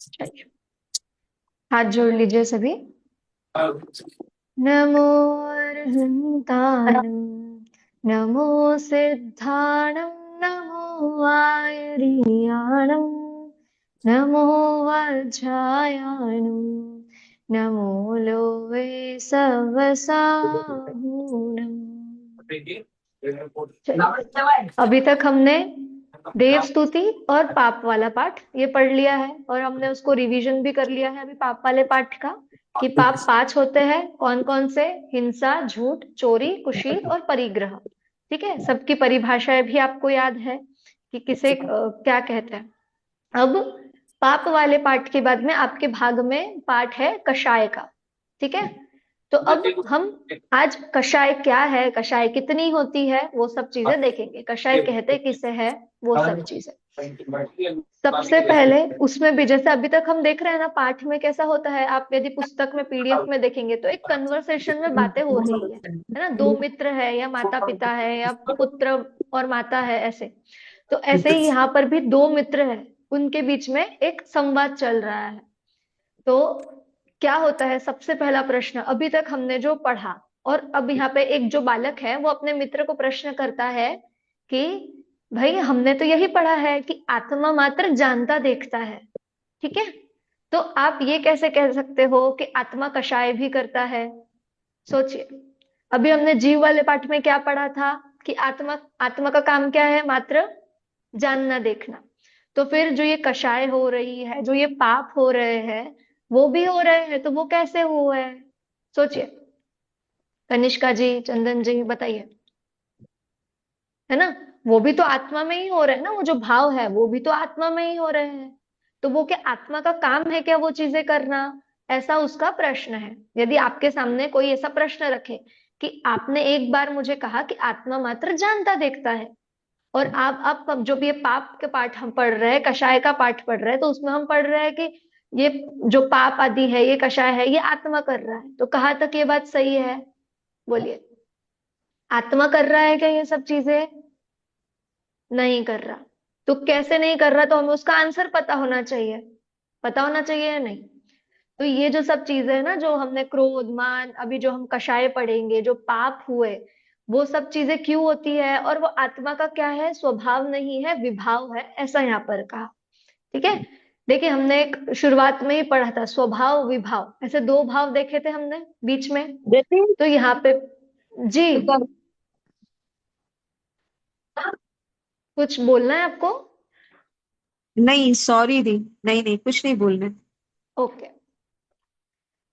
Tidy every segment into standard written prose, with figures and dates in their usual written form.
चलिए, हाथ जोड़ लीजिए सभी। नमो अर्हन्ताणं, नमो सिद्धाणं, नमो आयर्याणं, नमो वज्रायाणं, नमो लोवे सवसाहूणम्। अभी तक हमने देव स्तुति और पाप वाला पाठ ये पढ़ लिया है, और हमने उसको रिवीजन भी कर लिया है अभी पाप वाले पाठ का, कि पाप पांच होते हैं। कौन कौन से? हिंसा, झूठ, चोरी, कुशील और परिग्रह। ठीक है, सबकी परिभाषाएं भी आपको याद है कि किसे क्या कहते हैं। अब पाप वाले पाठ के बाद में आपके भाग में पाठ है कषाय का। ठीक है, तो अब हम आज कषाय क्या है, कषाय कितनी होती है, वो सब चीजें देखेंगे। कषाय कहते किसे है, वो सब चीजें। सबसे पहले उसमें भी जैसे अभी तक हम देख रहे हैं ना, पाठ में कैसा होता है, आप यदि पुस्तक में पीडीएफ में देखेंगे तो एक कन्वर्सेशन में बातें हो रही है ना। दो मित्र है, या माता पिता है, या पुत्र और माता है, ऐसे। तो ऐसे ही यहाँ पर भी दो मित्र है, उनके बीच में एक संवाद चल रहा है। तो क्या होता है, सबसे पहला प्रश्न अभी तक हमने जो पढ़ा, और अब यहाँ पे एक जो बालक है वो अपने मित्र को प्रश्न करता है कि भाई, हमने तो यही पढ़ा है कि आत्मा मात्र जानता देखता है। ठीक है, तो आप ये कैसे कह सकते हो कि आत्मा कषाय भी करता है? सोचिए, अभी हमने जीव वाले पाठ में क्या पढ़ा था कि आत्मा आत्मा का काम क्या है? मात्र जानना देखना। तो फिर जो ये कषाय हो रही है, जो ये पाप हो रहे हैं, वो भी हो रहे हैं, तो वो कैसे हुए हैं? सोचिए, कनिष्का जी, चंदन जी, बताइए। है ना, वो भी तो आत्मा में ही हो रहे हैं ना, वो जो भाव है वो भी तो आत्मा में ही हो रहे हैं। तो वो क्या आत्मा का काम है क्या वो चीजें करना? ऐसा उसका प्रश्न है। यदि आपके सामने कोई ऐसा प्रश्न रखे कि आपने एक बार मुझे कहा कि आत्मा मात्र जानता देखता है, और आप अब जो भी ये पाप के पाठ हम पढ़ रहे हैं, कषाय का पाठ पढ़ रहे हैं, तो उसमें हम पढ़ रहे हैं कि ये जो पाप आदि है, ये कषाय है, ये आत्मा कर रहा है। तो कहाँ तक ये बात सही है? बोलिए, आत्मा कर रहा है क्या ये सब चीजें? नहीं कर रहा। तो कैसे नहीं कर रहा? तो हमें उसका आंसर पता होना चाहिए। पता होना चाहिए या नहीं? तो ये जो सब चीजें है ना, जो हमने क्रोध, मान, अभी जो हम कषाय पढ़ेंगे, जो पाप हुए, वो सब चीजें क्यों होती है? और वो आत्मा का क्या है? स्वभाव नहीं है, विभाव है, ऐसा यहाँ पर कहा। ठीक है, देखिए हमने एक शुरुआत में ही पढ़ा था, स्वभाव विभाव, ऐसे दो भाव देखे थे हमने बीच में। जैसे तो यहाँ पे जी, कुछ बोलना है आपको? नहीं, सॉरी दी। नहीं नहीं, कुछ नहीं बोलना। ओके,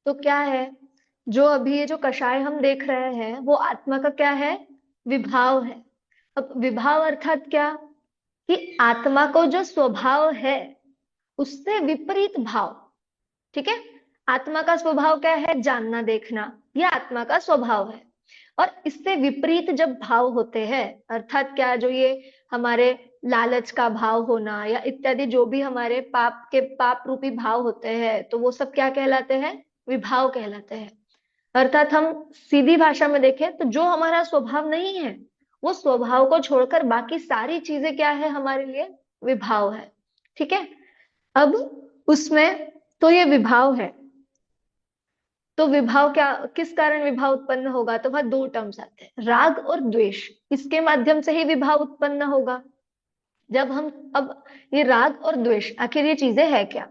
तो क्या है, जो अभी ये जो कषाय हम देख रहे हैं, वो आत्मा का क्या है? विभाव है। अब विभाव अर्थात क्या? कि आत्मा को जो स्वभाव है, उससे विपरीत भाव। ठीक है, आत्मा का स्वभाव क्या है? जानना देखना, यह आत्मा का स्वभाव है। और इससे विपरीत जब भाव होते हैं, अर्थात क्या, जो ये हमारे लालच का भाव होना, या इत्यादि जो भी हमारे पाप के पाप रूपी भाव होते हैं, तो वो सब क्या कहलाते हैं? विभाव कहलाते हैं। अर्थात हम सीधी भाषा में देखें तो जो हमारा स्वभाव नहीं है, वो स्वभाव को छोड़कर बाकी सारी चीजें क्या है हमारे लिए? विभाव है। ठीक है, अब उसमें तो ये विभाव है, तो विभाव क्या, किस कारण विभाव उत्पन्न होगा? तो वहां दो टर्म्स आते हैं, राग और द्वेष। इसके माध्यम से ही विभाव उत्पन्न होगा। जब हम अब ये राग और द्वेष, आखिर ये चीजें है क्या?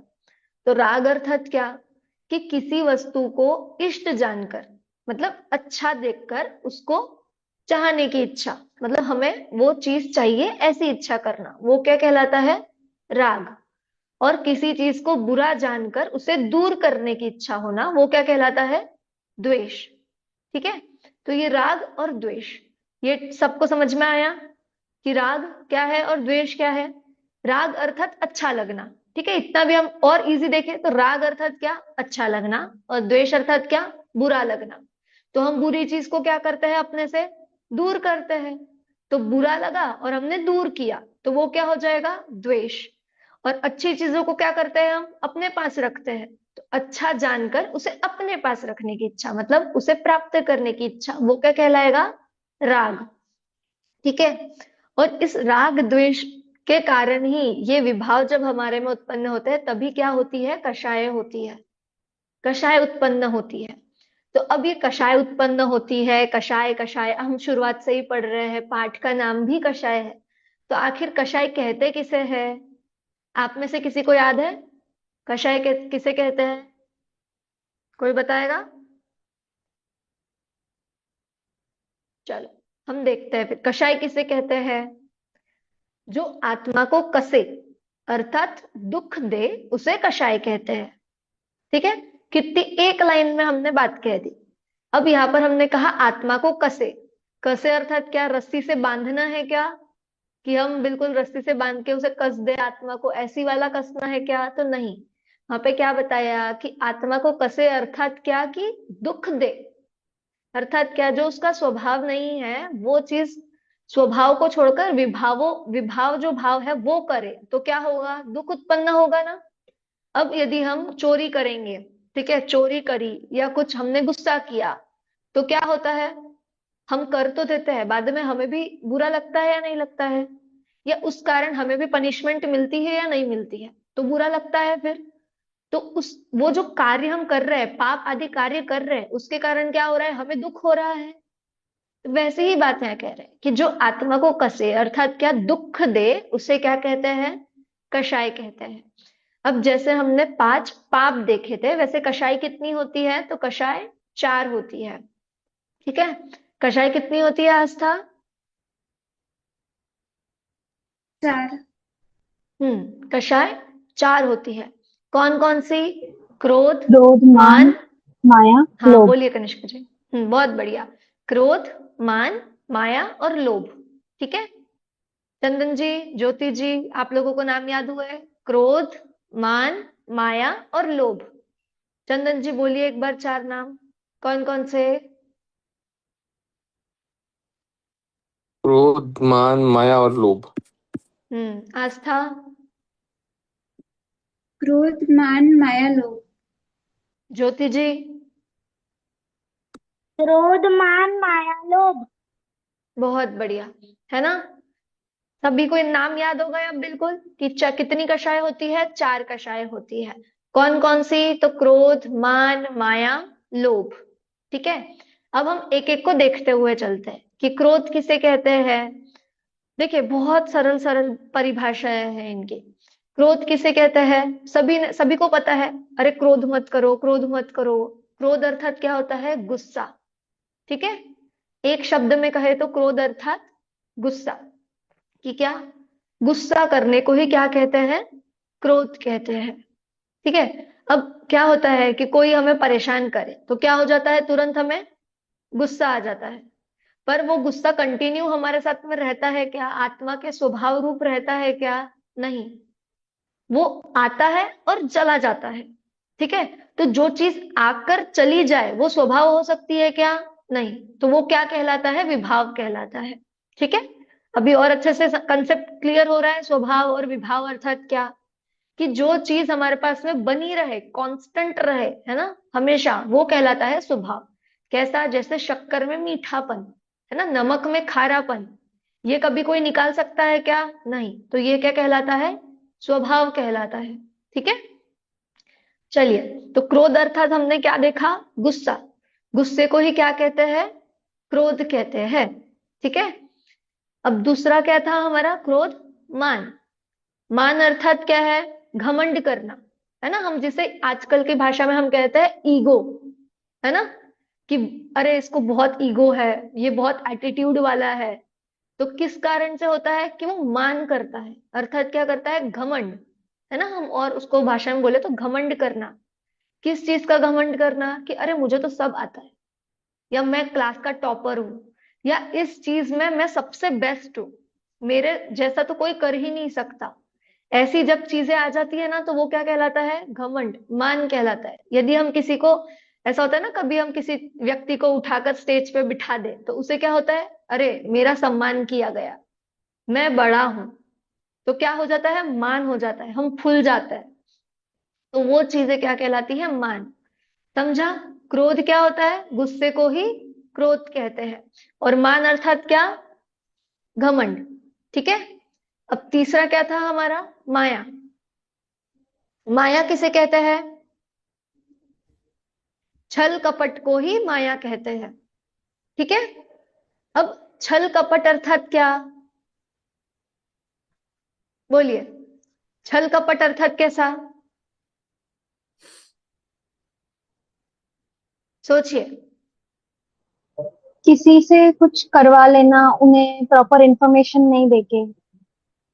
तो राग अर्थात क्या? कि किसी वस्तु को इष्ट जानकर, मतलब अच्छा देखकर उसको चाहने की इच्छा, मतलब हमें वो चीज चाहिए, ऐसी इच्छा करना, वो क्या कहलाता है? राग। और किसी चीज को बुरा जानकर उसे दूर करने की इच्छा होना, वो क्या कहलाता है? द्वेष। ठीक है, तो ये राग और द्वेष, ये सबको समझ में आया कि राग क्या है और द्वेष क्या है? राग अर्थात अच्छा लगना। ठीक है, इतना भी हम और इजी देखें तो राग अर्थात क्या? अच्छा लगना। और द्वेष अर्थात क्या? बुरा लगना। तो हम बुरी चीज को क्या करते हैं? अपने से दूर करते हैं। तो बुरा लगा और हमने दूर किया, तो वो क्या हो जाएगा? द्वेष। और अच्छी चीजों को क्या करते हैं? हम अपने पास रखते हैं। तो अच्छा जानकर उसे अपने पास रखने की इच्छा, मतलब उसे प्राप्त करने की इच्छा, वो क्या कहलाएगा? राग। ठीक है, और इस राग द्वेष के कारण ही ये विभाव जब हमारे में उत्पन्न होते हैं तभी क्या होती है, कषाय होती है, कषाय उत्पन्न होती है। तो अब ये कषाय उत्पन्न होती है, कषाय कषाय हम शुरुआत से ही पढ़ रहे हैं, पाठ का नाम भी कषाय है। तो आखिर कषाय कहते किसे है? आप में से किसी को याद है कषाय किसे कहते हैं? कोई बताएगा? चलो हम देखते हैं फिर कषाय किसे कहते हैं। जो आत्मा को कसे अर्थात दुख दे उसे कषाय कहते हैं। ठीक है, कितनी एक लाइन में हमने बात कह दी। अब यहां पर हमने कहा आत्मा को कसे, कसे अर्थात क्या, रस्सी से बांधना है क्या, कि हम बिल्कुल रस्सी से बांध के उसे कस दे आत्मा को, ऐसी वाला कसना है क्या? तो नहीं, वहां पे क्या बताया कि आत्मा को कसे अर्थात क्या, कि दुख दे, अर्थात क्या, जो उसका स्वभाव नहीं है वो चीज स्वभाव को छोड़कर विभाव जो भाव है वो करे, तो क्या होगा, दुख उत्पन्न होगा ना। अब यदि हम चोरी करेंगे, ठीक है, चोरी करी या कुछ हमने गुस्सा किया, तो क्या होता है, हम कर तो देते हैं, बाद में हमें भी बुरा लगता है या नहीं लगता है, या उस कारण हमें भी पनिशमेंट मिलती है या नहीं मिलती है, तो बुरा लगता है फिर। तो उस वो जो कार्य हम कर रहे हैं, पाप आदि कार्य कर रहे हैं, उसके कारण क्या हो रहा है, हमें दुख हो रहा है। वैसे ही बात यहाँ कह रहे हैं कि जो आत्मा को कसे अर्थात क्या, दुख दे, उसे क्या कहते हैं, कषाय कहते हैं। अब जैसे हमने 5 पाप देखे थे, वैसे कषाय कितनी होती है, तो कषाय 4 होती है। ठीक है, कषाय कितनी होती है आस्था? चार। कषाय 4 होती है। कौन कौन सी? क्रोध, क्रोध, मान, मान, माया, हाँ लोभ। बोलिए कनिष्क जी। बहुत बढ़िया। क्रोध, मान, माया और लोभ। ठीक है, चंदन जी, ज्योति जी, आप लोगों को नाम याद हुए? क्रोध, मान, माया और लोभ। चंदन जी बोलिए एक बार 4 नाम, कौन कौन से? क्रोध, मान, माया और लोभ। आस्था? क्रोध, मान, माया, लोभ। ज्योति जी? क्रोध, मान, माया, लोभ। बहुत बढ़िया, है ना। सभी को इन नाम याद हो गए अब बिल्कुल, कि कितनी कषाय होती है, 4 कषाय होती है। कौन कौन सी? तो क्रोध, मान, माया, लोभ। ठीक है, अब हम एक एक को देखते हुए चलते हैं कि क्रोध किसे कहते हैं। देखिए बहुत सरल सरल परिभाषाएं हैं इनकी। क्रोध किसे कहते हैं, सभी को पता है, अरे क्रोध मत करो, क्रोध मत करो। क्रोध अर्थात क्या होता है, गुस्सा। ठीक है, एक शब्द में कहे तो क्रोध अर्थात गुस्सा, कि क्या, गुस्सा करने को ही क्या कहते हैं, क्रोध कहते हैं। ठीक है, अब क्या होता है कि कोई हमें परेशान करे तो क्या हो जाता है, तुरंत हमें गुस्सा आ जाता है। पर वो गुस्सा कंटिन्यू हमारे साथ में रहता है क्या, आत्मा के स्वभाव रूप रहता है क्या? नहीं, वो आता है और चला जाता है। ठीक है, तो जो चीज आकर चली जाए वो स्वभाव हो सकती है क्या? नहीं, तो वो क्या कहलाता है, विभाव कहलाता है। ठीक है, अभी और अच्छे से कंसेप्ट क्लियर हो रहा है, स्वभाव और विभाव अर्थात क्या, कि जो चीज हमारे पास में बनी रहे, कांस्टेंट रहे, है ना, हमेशा, वो कहलाता है स्वभाव। कैसा, जैसे शक्कर में मीठापन, है ना, नमक में खारापन, ये कभी कोई निकाल सकता है क्या? नहीं, तो ये क्या कहलाता है, स्वभाव कहलाता है। ठीक है, चलिए, तो क्रोध अर्थात हमने क्या देखा, गुस्सा, गुस्से को ही क्या कहते हैं, क्रोध कहते हैं। ठीक है, अब दूसरा क्या था हमारा, क्रोध, मान। मान अर्थात क्या है, घमंड करना, है ना, हम जिसे आजकल की भाषा में हम कहते हैं ईगो, है ना, कि अरे इसको बहुत ईगो है, ये बहुत एटीट्यूड वाला है। तो किस कारण से होता है, कि वो मान करता है, अर्थात क्या करता है, घमंड, है ना, हम और उसको भाषा में बोले तो घमंड करना। किस चीज का घमंड करना, कि अरे मुझे तो सब आता है, या मैं क्लास का टॉपर हूं, या इस चीज में मैं सबसे बेस्ट हूं, मेरे जैसा तो कोई कर ही नहीं सकता। ऐसी जब चीजें आ जाती है ना, तो वो क्या कहलाता है, घमंड, मान कहलाता है। यदि हम किसी को, ऐसा होता है ना, कभी हम किसी व्यक्ति को उठाकर स्टेज पे बिठा दे तो उसे क्या होता है, अरे मेरा सम्मान किया गया, मैं बड़ा हूं, तो क्या हो जाता है, मान हो जाता है, हम फूल जाते हैं। तो वो चीजें क्या कहलाती है, मान। समझा, क्रोध क्या होता है, गुस्से को ही क्रोध कहते हैं, और मान अर्थात क्या, घमंड। ठीक है, अब तीसरा क्या था हमारा? माया। माया किसे कहते हैं? छल कपट को ही माया कहते हैं। ठीक है। अब छल कपट अर्थात क्या? बोलिए। छल कपट अर्थात कैसा? सोचिए। किसी से कुछ करवा लेना, उन्हें प्रॉपर इंफॉर्मेशन नहीं देके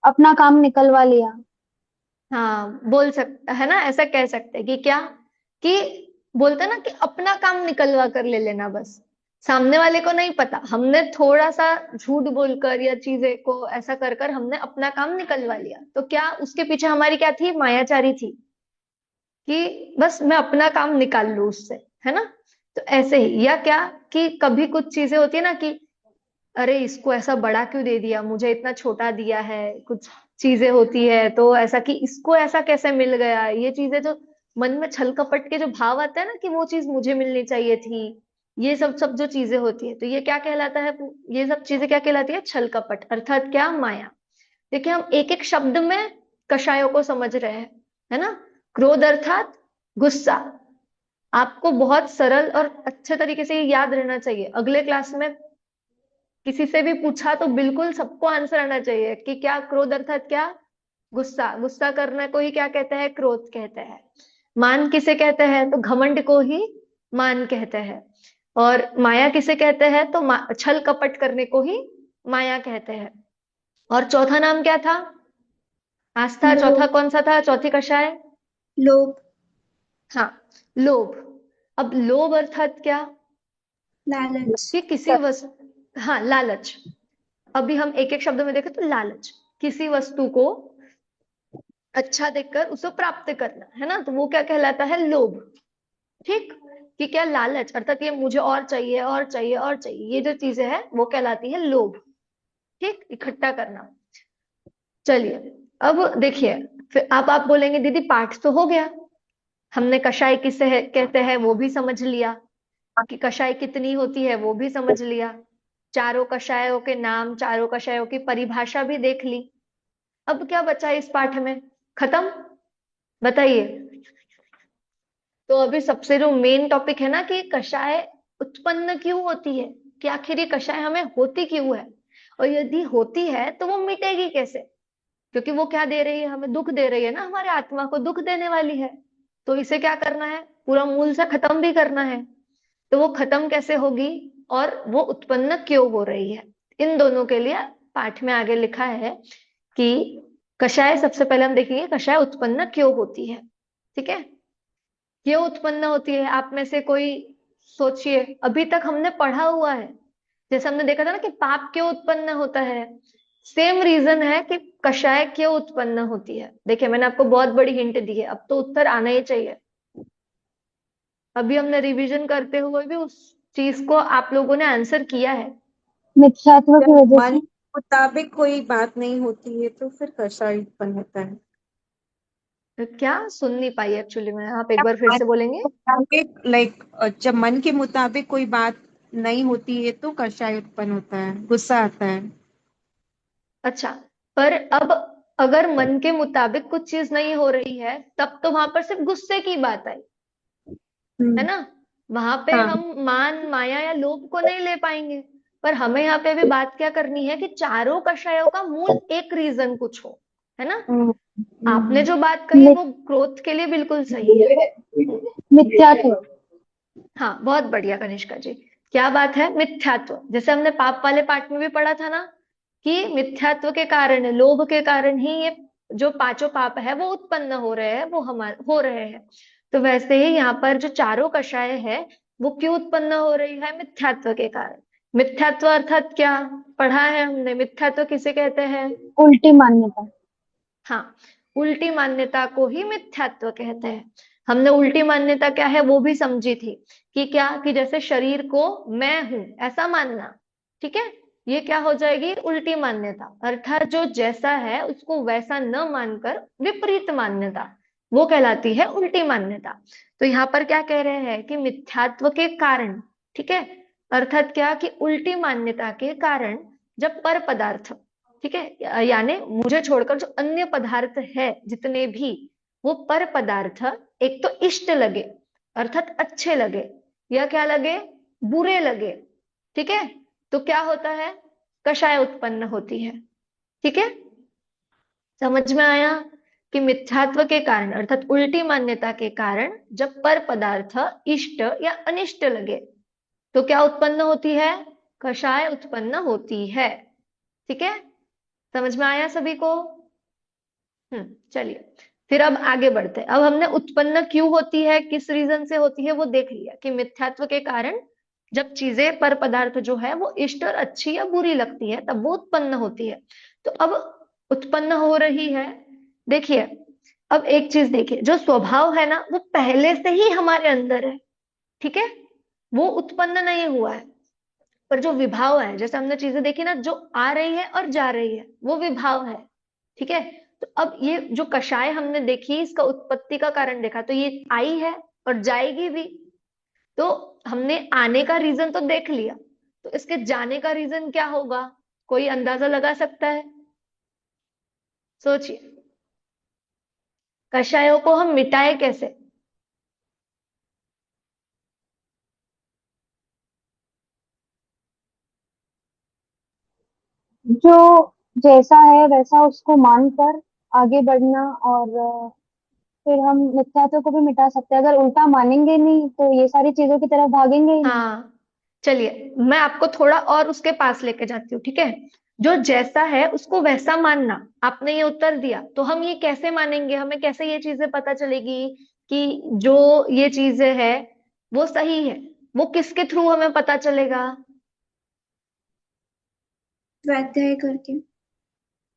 अपना काम निकलवा लिया। हाँ, बोल सकता है ना, ऐसा कह सकते हैं कि क्या, कि बोलते हैं ना कि अपना काम निकलवा कर ले लेना बस। सामने वाले को नहीं पता, हमने थोड़ा सा झूठ बोलकर या चीजें को ऐसा कर कर हमने अपना काम निकलवा लिया, तो क्या उसके पीछे हमारी क्या थी? मायाचारी थी कि बस मैं अपना काम निकाल लूं उससे, है ना। तो ऐसे ही, या क्या, कि कभी कुछ चीजें होती है ना कि अरे इसको ऐसा बड़ा क्यों दे दिया, मुझे इतना छोटा दिया है। कुछ चीजें होती है तो ऐसा कि इसको ऐसा कैसे मिल गया, ये चीजें जो मन में छल कपट के जो भाव आते हैं ना कि वो चीज मुझे मिलनी चाहिए थी, ये सब सब जो चीजें होती है, तो ये क्या कहलाता है? ये सब चीजें क्या कहलाती है? छल कपट अर्थात क्या? माया। देखिए, हम एक एक शब्द में कषायों को समझ रहे हैं, है ना। क्रोध अर्थात गुस्सा। आपको बहुत सरल और अच्छे तरीके से ये याद रहना चाहिए। अगले क्लास में किसी से भी पूछा तो बिल्कुल सबको आंसर आना चाहिए कि क्या क्रोध अर्थात क्या? गुस्सा। गुस्सा करने को ही क्या कहते हैं? क्रोध कहते हैं। मान किसे कहते हैं? तो घमंड को ही मान कहते हैं। और माया किसे कहते हैं? तो छल कपट करने को ही माया कहते हैं। और चौथा नाम क्या था? आस्था। चौथा लोभ। कौन सा था? चौथी कषाय? लोभ। हाँ, लोभ। अब लोभ अर्थात क्या? लालच। कि किसी वस्तु, हाँ, लालच। अभी हम एक एक शब्द में देखें तो लालच, किसी वस्तु को अच्छा देखकर उसे प्राप्त करना, है ना, तो वो क्या कहलाता है? लोभ। ठीक। कि क्या? लालच अर्थात ये मुझे और चाहिए और चाहिए और चाहिए, ये जो चीजें हैं वो कहलाती है लोभ। ठीक, इकट्ठा करना। चलिए, अब देखिए, फिर अब आप बोलेंगे दीदी पाठ तो हो गया, हमने कषाय किसे कहते हैं वो भी समझ लिया, कि कषाय कितनी होती है वो भी समझ लिया, चारों कषायों के नाम, चारों कषायों की परिभाषा भी देख ली। अब क्या बचा इस पाठ में? खत्म? बताइए। तो अभी सबसे जो मेन टॉपिक है ना कि कषाय उत्पन्न क्यों होती है, कि आखिर ये कषाय हमें होती क्यों है, और यदि होती है तो वो मिटेगी कैसे? क्योंकि वो क्या दे रही है? हमें दुख दे रही है ना, हमारे आत्मा को दुख देने वाली है। तो इसे क्या करना है? पूरा मूल से खत्म भी करना है। तो वो खत्म कैसे होगी और वो उत्पन्न क्यों हो रही है, इन दोनों के लिए पाठ में आगे लिखा है कि कषाय, सबसे पहले हम देखेंगे कषाय उत्पन्न क्यों होती है। ठीक है। क्यों उत्पन्न होती है? आप में से कोई सोचिए, अभी तक हमने पढ़ा हुआ है, जैसे हमने देखा था ना कि पाप क्यों उत्पन्न होता है, सेम रीजन है कि कषाय क्यों उत्पन्न होती है। देखिए, मैंने आपको बहुत बड़ी हिंट दी है, अब तो उत्तर आना ही चाहिए। अभी हमने रिवीजन करते हुए भी उस चीज को आप लोगों ने आंसर किया है। मिथ्यात्व की जब वजह मन से। मुताबिक कोई बात नहीं होती है तो फिर कषाय उत्पन्न होता है। तो क्या सुन नहीं पाई एक्चुअली मैं, आप एक बार फिर मन से बोलेंगे? के मुताबिक लाइक जब मन के मुताबिक कोई बात नहीं होती है तो कषाय उत्पन्न होता है, गुस्सा आता है। अच्छा, पर अब अगर मन के मुताबिक कुछ चीज नहीं हो रही है तब तो वहां पर सिर्फ गुस्से की बात आई, है हम्म। ना। वहां पे हाँ। हम मान, माया या लोभ को नहीं ले पाएंगे। पर हमें यहाँ पे भी बात क्या करनी है कि चारों कषायों का मूल एक रीजन कुछ हो, है ना। हम्म। आपने हम्म। जो बात कही वो क्रोध के लिए बिल्कुल सही है। मिथ्यात्व। हाँ, बहुत बढ़िया कनिष्का जी। क्या बात है? मिथ्यात्व। जैसे हमने पाप वाले पाठ में भी पढ़ा था ना कि मिथ्यात्व के कारण, लोभ के कारण ही ये जो पांचों पाप है वो उत्पन्न हो रहे हैं, वो हमारे हो रहे हैं। तो वैसे ही यहाँ पर जो चारों कषाय है वो क्यों उत्पन्न हो रही है? मिथ्यात्व के कारण। मिथ्यात्व अर्थात क्या पढ़ा है हमने? मिथ्यात्व किसे कहते हैं? उल्टी मान्यता। हाँ, उल्टी मान्यता को ही मिथ्यात्व कहते हैं। हमने उल्टी मान्यता क्या है वो भी समझी थी, कि क्या, कि जैसे शरीर को मैं हूं ऐसा मानना। ठीक है। ये क्या हो जाएगी? उल्टी मान्यता। अर्थात जो जैसा है उसको वैसा न मानकर विपरीत मान्यता, वो कहलाती है उल्टी मान्यता। तो यहाँ पर क्या कह रहे हैं कि मिथ्यात्व के कारण, ठीक है, अर्थात क्या, कि उल्टी मान्यता के कारण जब पर पदार्थ, ठीक है, यानी मुझे छोड़कर जो अन्य पदार्थ है जितने भी, वो पर पदार्थ एक तो इष्ट लगे अर्थात अच्छे लगे, या क्या लगे, बुरे लगे। ठीक है, तो क्या होता है, कषाय उत्पन्न होती है। ठीक है, समझ में आया कि मिथ्यात्व के कारण अर्थात उल्टी मान्यता के कारण जब पर पदार्थ इष्ट या अनिष्ट लगे तो क्या उत्पन्न होती है, कषाय उत्पन्न होती है। ठीक है, समझ में आया सभी को। चलिए फिर अब आगे बढ़ते हैं। अब हमने उत्पन्न क्यों होती है, किस रीजन से होती है वो देख लिया कि मिथ्यात्व के कारण जब चीजें पर पदार्थ जो है वो इष्ट और अच्छी या बुरी लगती है तब वो उत्पन्न होती है। तो अब उत्पन्न हो रही है, देखिए अब एक चीज देखिए, जो स्वभाव है ना वो पहले से ही हमारे अंदर है। ठीक है, वो उत्पन्न नहीं हुआ है, पर जो विभाव है, जैसे हमने चीजें देखी ना, जो आ रही है और जा रही है वो विभाव है। ठीक है, तो अब ये जो कषाय हमने देखी, इसका उत्पत्ति का कारण देखा, तो ये आई है और जाएगी भी। तो हमने आने का रीजन तो देख लिया, तो इसके जाने का रीजन क्या होगा, कोई अंदाजा लगा सकता है? सोचिए, कषायों को हम मिटाए कैसे? जो जैसा है वैसा उसको मानकर आगे बढ़ना, और फिर हम मिथ्यात्व को भी मिटा सकते हैं। अगर उल्टा मानेंगे नहीं तो ये सारी चीजों की तरफ भागेंगे ही नहीं। हाँ, चलिए मैं आपको थोड़ा और उसके पास लेके जाती हूँ। ठीक है, जो जैसा है उसको वैसा मानना, आपने ये उत्तर दिया, तो हम ये कैसे मानेंगे, हमें कैसे ये चीजें पता चलेगी कि जो ये चीजें है वो सही है, वो किसके थ्रू हमें पता चलेगा? स्वाध्याय करके।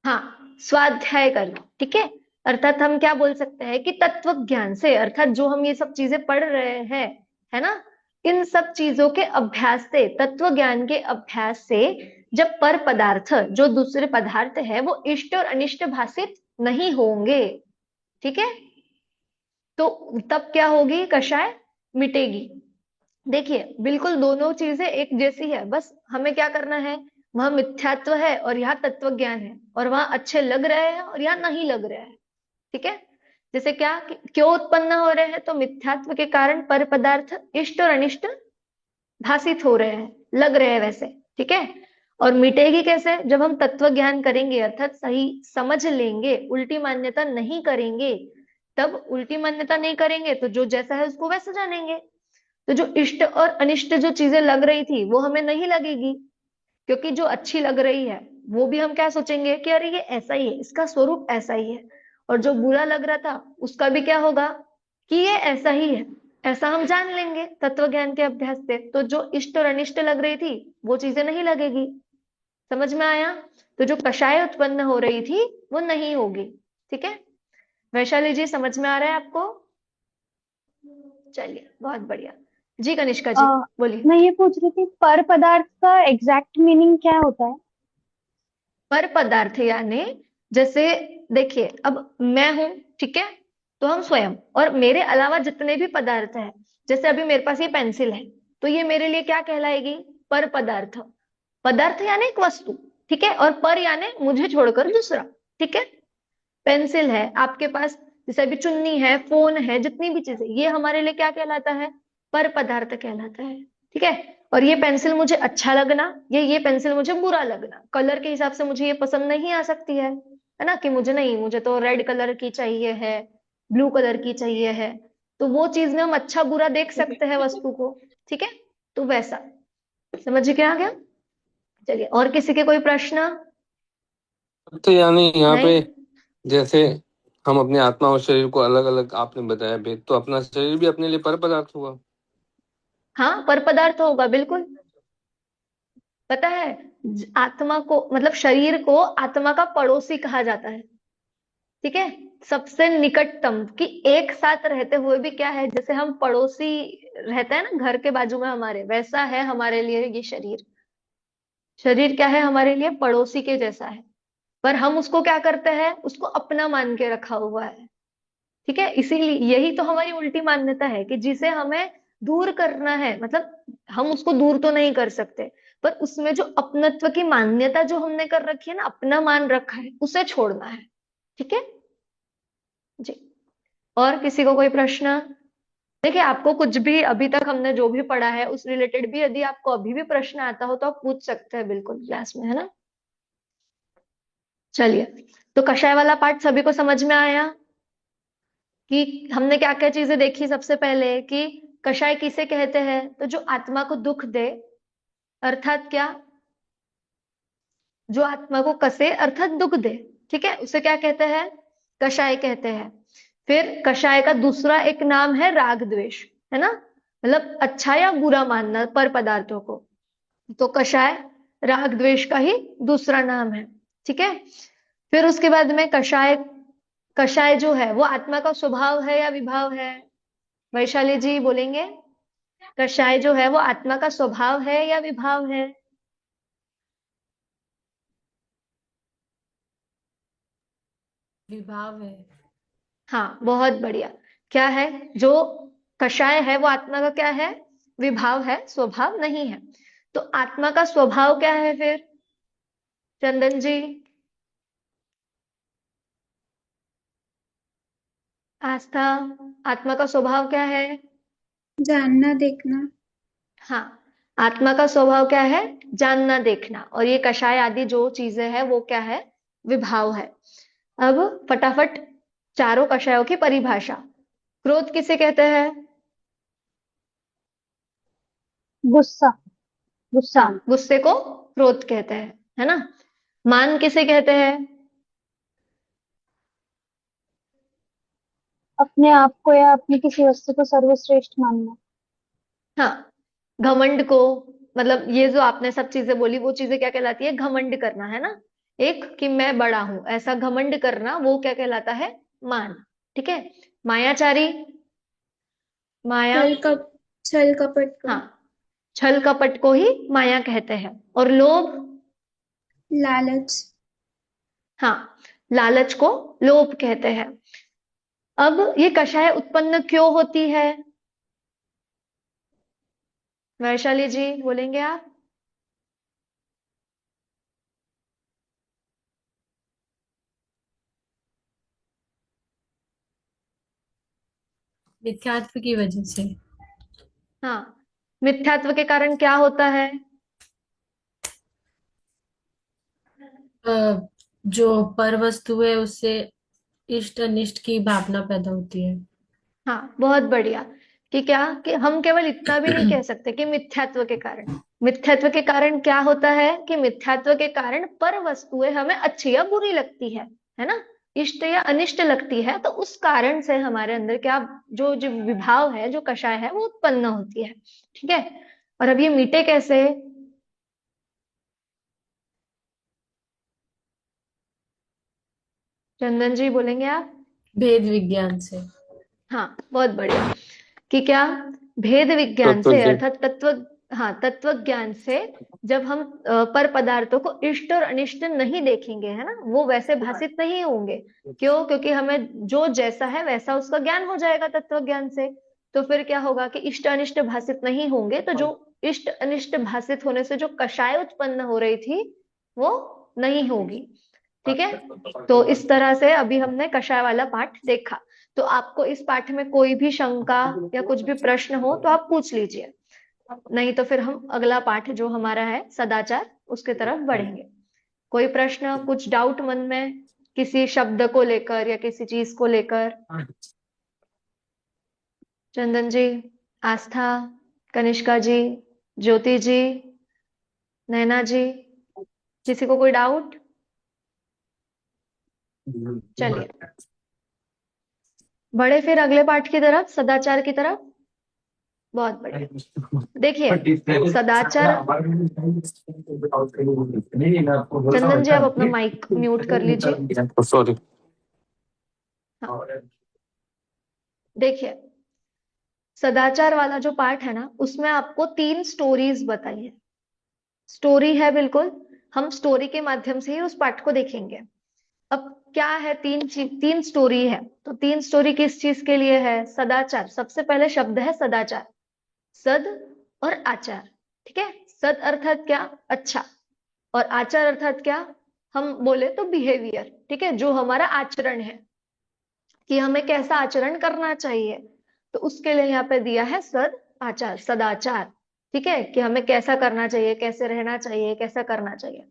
हाँ, स्वाध्याय करना। ठीक है, अर्थात हम क्या बोल सकते हैं कि तत्व ज्ञान से, अर्थात जो हम ये सब चीजें पढ़ रहे हैं, है ना, इन सब चीजों के अभ्यास से, तत्व ज्ञान के अभ्यास से जब पर पदार्थ जो दूसरे पदार्थ है वो इष्ट और अनिष्ट भाषित नहीं होंगे। ठीक है, तो तब क्या होगी, कषाय मिटेगी। देखिए बिल्कुल दोनों चीजें एक जैसी है, बस हमें क्या करना है, वहां मिथ्यात्व है और यहाँ तत्व ज्ञान है, और वहां अच्छे लग रहे हैं और यहाँ नहीं लग रहे हैं। ठीक है, जैसे क्या क्यों उत्पन्न हो रहे हैं, तो मिथ्यात्व के कारण पर पदार्थ इष्ट और अनिष्ट भाषित हो रहे हैं, लग रहे हैं वैसे। ठीक है, और मिटेगी कैसे, जब हम तत्व ज्ञान करेंगे अर्थात सही समझ लेंगे, उल्टी मान्यता नहीं करेंगे। तब उल्टी मान्यता नहीं करेंगे तो जो जैसा है उसको वैसे जानेंगे, तो जो इष्ट और अनिष्ट जो चीजें लग रही थी वो हमें नहीं लगेगी, क्योंकि जो अच्छी लग रही है वो भी हम क्या सोचेंगे कि अरे ये ऐसा ही है, इसका स्वरूप ऐसा ही है, और जो बुरा लग रहा था उसका भी क्या होगा कि ये ऐसा ही है, ऐसा हम जान लेंगे तत्व ज्ञान के अभ्यास से। तो जो इष्ट और अनिष्ट लग रही थी वो चीजें नहीं लगेगी। समझ में आया? तो जो कषाय उत्पन्न हो रही थी वो नहीं होगी। ठीक है, वैशाली जी समझ में आ रहा है आपको? चलिए बहुत बढ़िया जी। कनिष्का जी अ, बोलिए। मैं ये पूछ रही थी, पर पदार्थ का एग्जैक्ट मीनिंग क्या होता है? पर पदार्थ यानी, जैसे देखिए अब मैं हूं, ठीक है, तो हम स्वयं और मेरे अलावा जितने भी पदार्थ हैं, जैसे अभी मेरे पास ये पेंसिल है, तो ये मेरे लिए क्या कहलाएगी, पर पदार्थ। पदार्थ यानी एक वस्तु, ठीक है, और पर यानी मुझे छोड़कर दूसरा। ठीक है, पेंसिल है आपके पास, जैसे अभी चुन्नी है, फोन है, जितनी भी चीजें, ये हमारे लिए क्या कहलाता है, पर पदार्थ कहलाता है। ठीक है, और ये पेंसिल मुझे अच्छा लगना, ये पेंसिल मुझे बुरा लगना, कलर के हिसाब से मुझे ये पसंद नहीं आ सकती है ना, कि मुझे नहीं, मुझे तो रेड कलर की चाहिए है, ब्लू कलर की चाहिए है। तो वो चीज में हम अच्छा बुरा देख सकते हैं वस्तु को। ठीक है, तो वैसा, समझ के आ गया? चलिए, और किसी के कोई प्रश्न? तो यानी यहाँ पे नहीं, जैसे हम अपने आत्मा और शरीर को अलग अलग आपने बताया भेद, तो अपना शरीर भी अपने लिए पर पदार्थ हुआ। हाँ पर पदार्थ होगा बिल्कुल। पता है, आत्मा को मतलब शरीर को आत्मा का पड़ोसी कहा जाता है। ठीक है, सबसे निकटतम, कि एक साथ रहते हुए भी क्या है, जैसे हम पड़ोसी रहते हैं ना घर के बाजू में हमारे, वैसा है हमारे लिए ये शरीर। शरीर क्या है हमारे लिए, पड़ोसी के जैसा है, पर हम उसको क्या करते हैं, उसको अपना मान के रखा हुआ है। ठीक है, इसीलिए यही तो हमारी उल्टी मान्यता है कि जिसे हमें दूर करना है, मतलब हम उसको दूर तो नहीं कर सकते, पर उसमें जो अपनत्व की मान्यता जो हमने कर रखी है ना, अपना मान रखा है, उसे छोड़ना है। ठीक है जी। और किसी को कोई प्रश्न? देखिए, आपको कुछ भी अभी तक हमने जो भी पढ़ा है उस रिलेटेड भी यदि आपको अभी भी प्रश्न आता हो तो आप पूछ सकते हैं बिल्कुल क्लास में, है ना। चलिए, तो कषाय वाला पार्ट सभी को समझ में आया कि हमने क्या क्या चीजें देखी। सबसे पहले कि कषाय किसे कहते हैं, तो जो आत्मा को दुख दे, अर्थात क्या, जो आत्मा को कसे अर्थात दुख दे, ठीक है, उसे क्या कहते हैं, कषाय कहते हैं। फिर कषाय का दूसरा एक नाम है राग द्वेष, है ना, मतलब अच्छा या बुरा मानना पर पदार्थों को, तो कषाय राग द्वेष का ही दूसरा नाम है। ठीक है, फिर उसके बाद में कषाय, कषाय जो है वो आत्मा का स्वभाव है या विभाव है? वैशाली जी बोलेंगे, कषाय जो है वो आत्मा का स्वभाव है या विभाव है? विभाव है। हाँ, बहुत बढ़िया। क्या है, जो कषाय है वो आत्मा का क्या है, विभाव है, स्वभाव नहीं है। तो आत्मा का स्वभाव क्या है फिर, चंदन जी? आस्था, आत्मा का स्वभाव क्या है? जानना देखना। हाँ, आत्मा का स्वभाव क्या है, जानना देखना, और ये कषाय आदि जो चीजें हैं वो क्या है, विभाव है। अब फटाफट चारों कषायों की परिभाषा। क्रोध किसे कहते हैं? गुस्सा, गुस्सा, हाँ, गुस्से को क्रोध कहते हैं, है ना। मान किसे कहते हैं? अपने आप को या अपनी किसी वस्तु को सर्वश्रेष्ठ मानना। हाँ, घमंड को, मतलब ये जो आपने सब चीजें बोली वो चीजें क्या कहलाती है, घमंड करना, है ना। एक कि मैं बड़ा हूं ऐसा घमंड करना, वो क्या कहलाता है, मान। ठीक है, मायाचारी, माया, छल कपट को। हाँ, छल कपट को ही माया कहते हैं। और लोभ, लालच। हाँ, लालच को लोभ कहते हैं। अब ये कषाय उत्पन्न क्यों होती है? वैशाली जी बोलेंगे आप? मिथ्यात्व की वजह से। हाँ, मिथ्यात्व के कारण क्या होता है? अ, जो पर वस्तु है उससे इष्ट अनिष्ट की भावना पैदा होती है। हाँ, बहुत बढ़िया। कि क्या, कि हम केवल इतना भी नहीं कह सकते कि मिथ्यात्व के कारण, मिथ्यात्व के कारण क्या होता है कि मिथ्यात्व के कारण पर वस्तुएं हमें अच्छी या बुरी लगती है ना, इष्ट या अनिष्ट लगती है, तो उस कारण से हमारे अंदर क्या, जो जो विभाव है, जो कषाय है, वो उत्पन्न होती है। ठीक है, और अब ये मीटे कैसे? चंदन जी बोलेंगे आप? भेद विज्ञान से। हाँ, बहुत बढ़िया। कि क्या, भेद विज्ञान तत्व से से। अर्थात तत्व, हाँ, तत्व ज्ञान से जब हम पर पदार्थों को इष्ट और अनिष्ट नहीं देखेंगे, है ना, वो वैसे भाषित नहीं होंगे। क्यों? क्योंकि हमें जो जैसा है वैसा उसका ज्ञान हो जाएगा तत्व ज्ञान से। तो फिर क्या होगा कि इष्ट अनिष्ट भाषित नहीं होंगे, तो जो इष्ट अनिष्ट भाषित होने से जो कषाय उत्पन्न हो रही थी वो नहीं होगी। ठीक है, तो इस तरह से अभी हमने कषाय वाला पाठ देखा। तो आपको इस पाठ में कोई भी शंका या कुछ भी प्रश्न हो तो आप पूछ लीजिए, नहीं तो फिर हम अगला पाठ जो हमारा है सदाचार, उसके तरफ बढ़ेंगे। कोई प्रश्न, कुछ डाउट मन में, किसी शब्द को लेकर या किसी चीज को लेकर? चंदन जी, आस्था, कनिष्का जी, ज्योति जी, नैना जी, किसी को कोई डाउट? चलिए बढ़े फिर अगले पाठ की तरफ, सदाचार की तरफ। बहुत बढ़िया। देखिए, सदाचार, चंदन जी आप अपना माइक म्यूट कर लीजिए। सॉरी। हाँ, देखिए, सदाचार वाला जो पार्ट है ना, उसमें आपको 3 स्टोरीज बताई है। स्टोरी है बिल्कुल, हम स्टोरी के माध्यम से ही उस पार्ट को देखेंगे। अब क्या है, 3 स्टोरी है, तो 3 स्टोरी किस चीज के लिए है? सदाचार। सबसे पहले शब्द है सदाचार, सद और आचार। ठीक है, सद अर्थात क्या? अच्छा। और आचार अर्थात क्या? हम बोले तो बिहेवियर, ठीक है, जो हमारा आचरण है, कि हमें कैसा आचरण करना चाहिए। तो उसके लिए यहाँ पे दिया है सद आचार, सदाचार, ठीक है, कि हमें कैसा करना चाहिए, कैसे रहना चाहिए, कैसा करना चाहिए।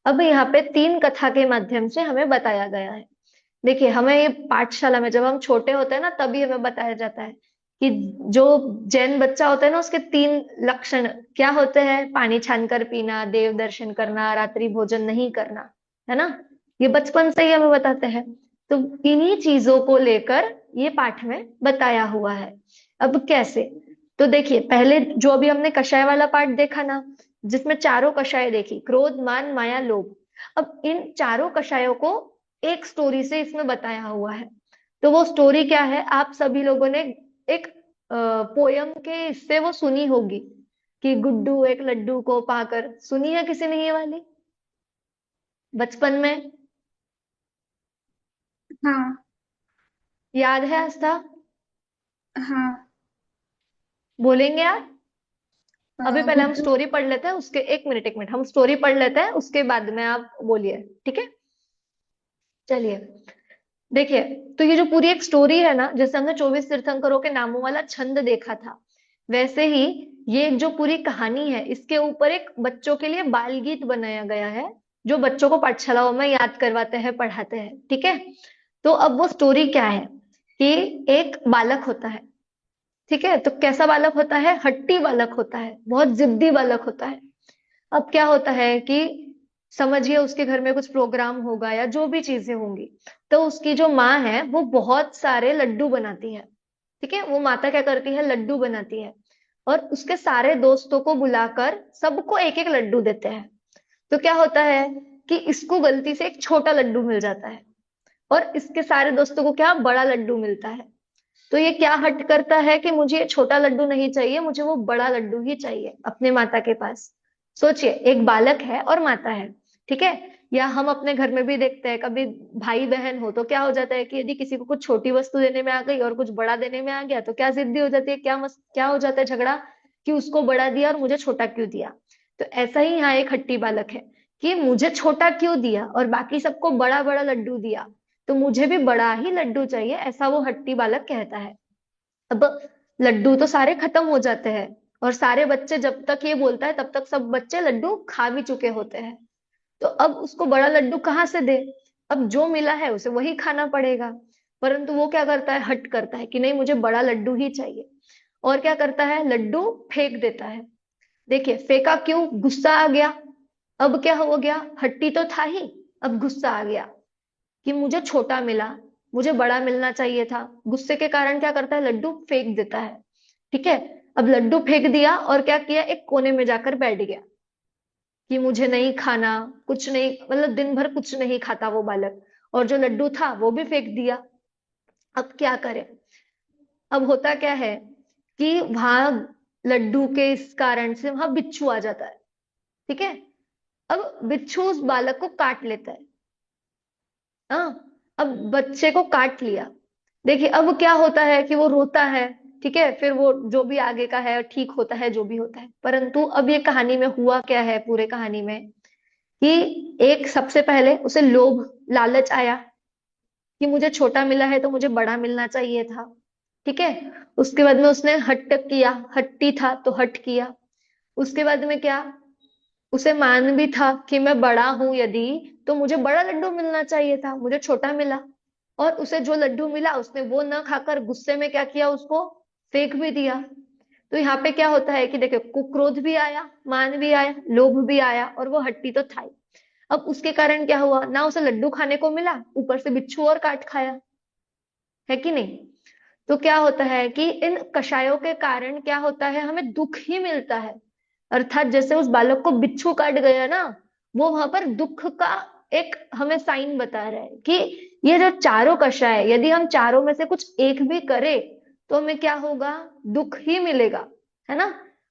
अब यहाँ पे 3 कथा के माध्यम से हमें बताया गया है। देखिए, हमें ये पाठशाला में जब हम छोटे होते हैं ना, तभी हमें बताया जाता है कि जो जैन बच्चा होता है ना, उसके 3 लक्षण क्या होते हैं? पानी छानकर पीना, देव दर्शन करना, रात्रि भोजन नहीं करना, है ना। ये बचपन से ही हमें बताते हैं। तो इन्हीं चीजों को लेकर ये पाठ में बताया हुआ है। अब कैसे? तो देखिए, पहले जो अभी हमने कषाय वाला पाठ देखा ना, जिसमें चारों कषाय देखी, क्रोध, मान, माया, लोभ। अब इन चारों कषायों को एक स्टोरी से इसमें बताया हुआ है। तो वो स्टोरी क्या है? आप सभी लोगों ने एक पोयम के हिस्से वो सुनी होगी, कि गुड्डू एक लड्डू को पाकर। सुनी है किसी ने ये वाली बचपन में? हाँ। याद है आस्था? हाँ। बोलेंगे आप? अभी पहले हम गुड्डू। स्टोरी पढ़ लेते हैं, उसके 1 मिनट हम स्टोरी पढ़ लेते हैं, उसके बाद में आप बोलिए, ठीक है। चलिए, देखिए, तो ये जो पूरी एक स्टोरी है ना, जैसे हमने 24 तीर्थंकरों के नामों वाला छंद देखा था, वैसे ही ये एक जो पूरी कहानी है, इसके ऊपर एक बच्चों के लिए बाल गीत बनाया गया है, जो बच्चों को पाठशालाओं में याद करवाते हैं, पढ़ाते हैं, ठीक है। तो अब वो स्टोरी क्या है कि एक बालक होता है, ठीक है। तो कैसा बालक होता है? हट्टी बालक होता है, बहुत जिद्दी बालक होता है। अब क्या होता है कि समझिए, उसके घर में कुछ प्रोग्राम होगा या जो भी चीजें होंगी, तो उसकी जो माँ है वो बहुत सारे लड्डू बनाती है, ठीक है। वो माता क्या करती है? लड्डू बनाती है, और उसके सारे दोस्तों को बुलाकर सबको एक एक लड्डू देते हैं। तो क्या होता है कि इसको गलती से एक छोटा लड्डू मिल जाता है, और इसके सारे दोस्तों को क्या? बड़ा लड्डू मिलता है। तो ये क्या हट करता है कि मुझे ये छोटा लड्डू नहीं चाहिए, मुझे वो बड़ा लड्डू ही चाहिए अपने माता के पास। सोचिए, एक बालक है और माता है, ठीक है। या हम अपने घर में भी देखते हैं, कभी भाई बहन हो तो क्या हो जाता है कि यदि किसी को कुछ छोटी वस्तु देने में आ गई और कुछ बड़ा देने में आ गया, तो क्या जिद्दी हो जाती है, क्या हो जाता है झगड़ा, कि उसको बड़ा दिया और मुझे छोटा क्यों दिया। तो ऐसा ही यहाँ एक हट्टी बालक है, कि मुझे छोटा क्यों दिया और बाकी सबको बड़ा बड़ा लड्डू दिया, तो मुझे भी बड़ा ही लड्डू चाहिए, ऐसा वो हट्टी बालक कहता है। अब लड्डू तो सारे खत्म हो जाते हैं, और सारे बच्चे, जब तक ये बोलता है तब तक सब बच्चे लड्डू खा भी चुके होते हैं। तो अब उसको बड़ा लड्डू कहाँ से दे? अब जो मिला है उसे वही खाना पड़ेगा। परंतु वो क्या करता है? हट करता है कि नहीं, मुझे बड़ा लड्डू ही चाहिए। और क्या करता है? लड्डू फेंक देता है। देखिए, फेंका क्यों? गुस्सा आ गया। अब क्या हो गया? हट्टी तो था ही, अब गुस्सा आ गया कि मुझे छोटा मिला, मुझे बड़ा मिलना चाहिए था। गुस्से के कारण क्या करता है? लड्डू फेंक देता है, ठीक है। अब लड्डू फेंक दिया और क्या किया? एक कोने में जाकर बैठ गया कि मुझे नहीं खाना, कुछ नहीं, मतलब दिन भर कुछ नहीं खाता वो बालक, और जो लड्डू था वो भी फेंक दिया। अब क्या करे? अब होता क्या है कि वहां लड्डू के इस कारण से वहां बिच्छू आ जाता है, ठीक है। अब बिच्छू उस बालक को काट लेता है। हाँ, अब बच्चे को काट लिया। देखिए, अब क्या होता है कि वो रोता है, ठीक है, फिर वो जो भी आगे का है ठीक होता है, जो भी होता है। परंतु अब ये कहानी में हुआ क्या है, पूरे कहानी में, कि एक सबसे पहले उसे लोभ, लालच आया कि मुझे छोटा मिला है तो मुझे बड़ा मिलना चाहिए था, ठीक है। उसके बाद में उसने हट किया, हट्टी था तो हट किया। उसके बाद में क्या? उसे मान भी था कि मैं बड़ा हूं यदि, तो मुझे बड़ा लड्डू मिलना चाहिए था, मुझे छोटा मिला। और उसे जो लड्डू मिला उसने वो न खाकर गुस्से में क्या किया? उसको फेंक भी दिया। तो यहाँ पे क्या होता है कि देखो, कुक्रोध भी आया, मान भी आया, लोभ भी आया, और वो हट्टी तो था ही। अब उसके कारण क्या हुआ? ना उसे लड्डू खाने को मिला, ऊपर से बिच्छू और काट खाया, है कि नहीं। तो क्या होता है कि इन कषायों के कारण क्या होता है? हमें दुख ही मिलता है। अर्थात जैसे उस बालक को बिच्छू काट गया ना, वो वहां पर दुख का एक हमें साइन बता रहा है कि ये जो चारों कषाय, यदि हम चारों में से कुछ एक भी करें तो हमें क्या होगा? दुख ही मिलेगा, है ना।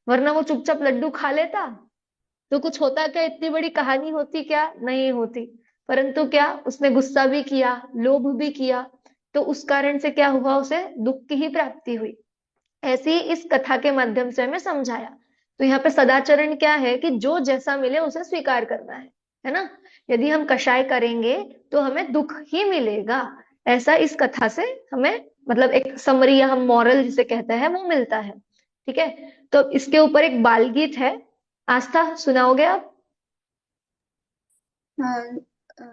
वरना वो चुपचाप लड्डू खा लेता तो कुछ होता क्या? इतनी बड़ी कहानी होती क्या? नहीं होती। परंतु क्या, उसने गुस्सा भी किया, लोभ भी किया, तो उस कारण से क्या हुआ? उसे दुख की ही प्राप्ति हुई। ऐसे ही इस कथा के माध्यम से हमें समझाया तो यहाँ पे सदाचरण क्या है कि जो जैसा मिले उसे स्वीकार करना है ना। यदि हम कषाय करेंगे तो हमें दुख ही मिलेगा, ऐसा इस कथा से हमें मतलब एक समरी या हम मॉरल जिसे कहते हैं वो मिलता है। ठीक है, तो इसके ऊपर एक बाल गीत है, आस्था सुनाओगे आप? हाँ, अ,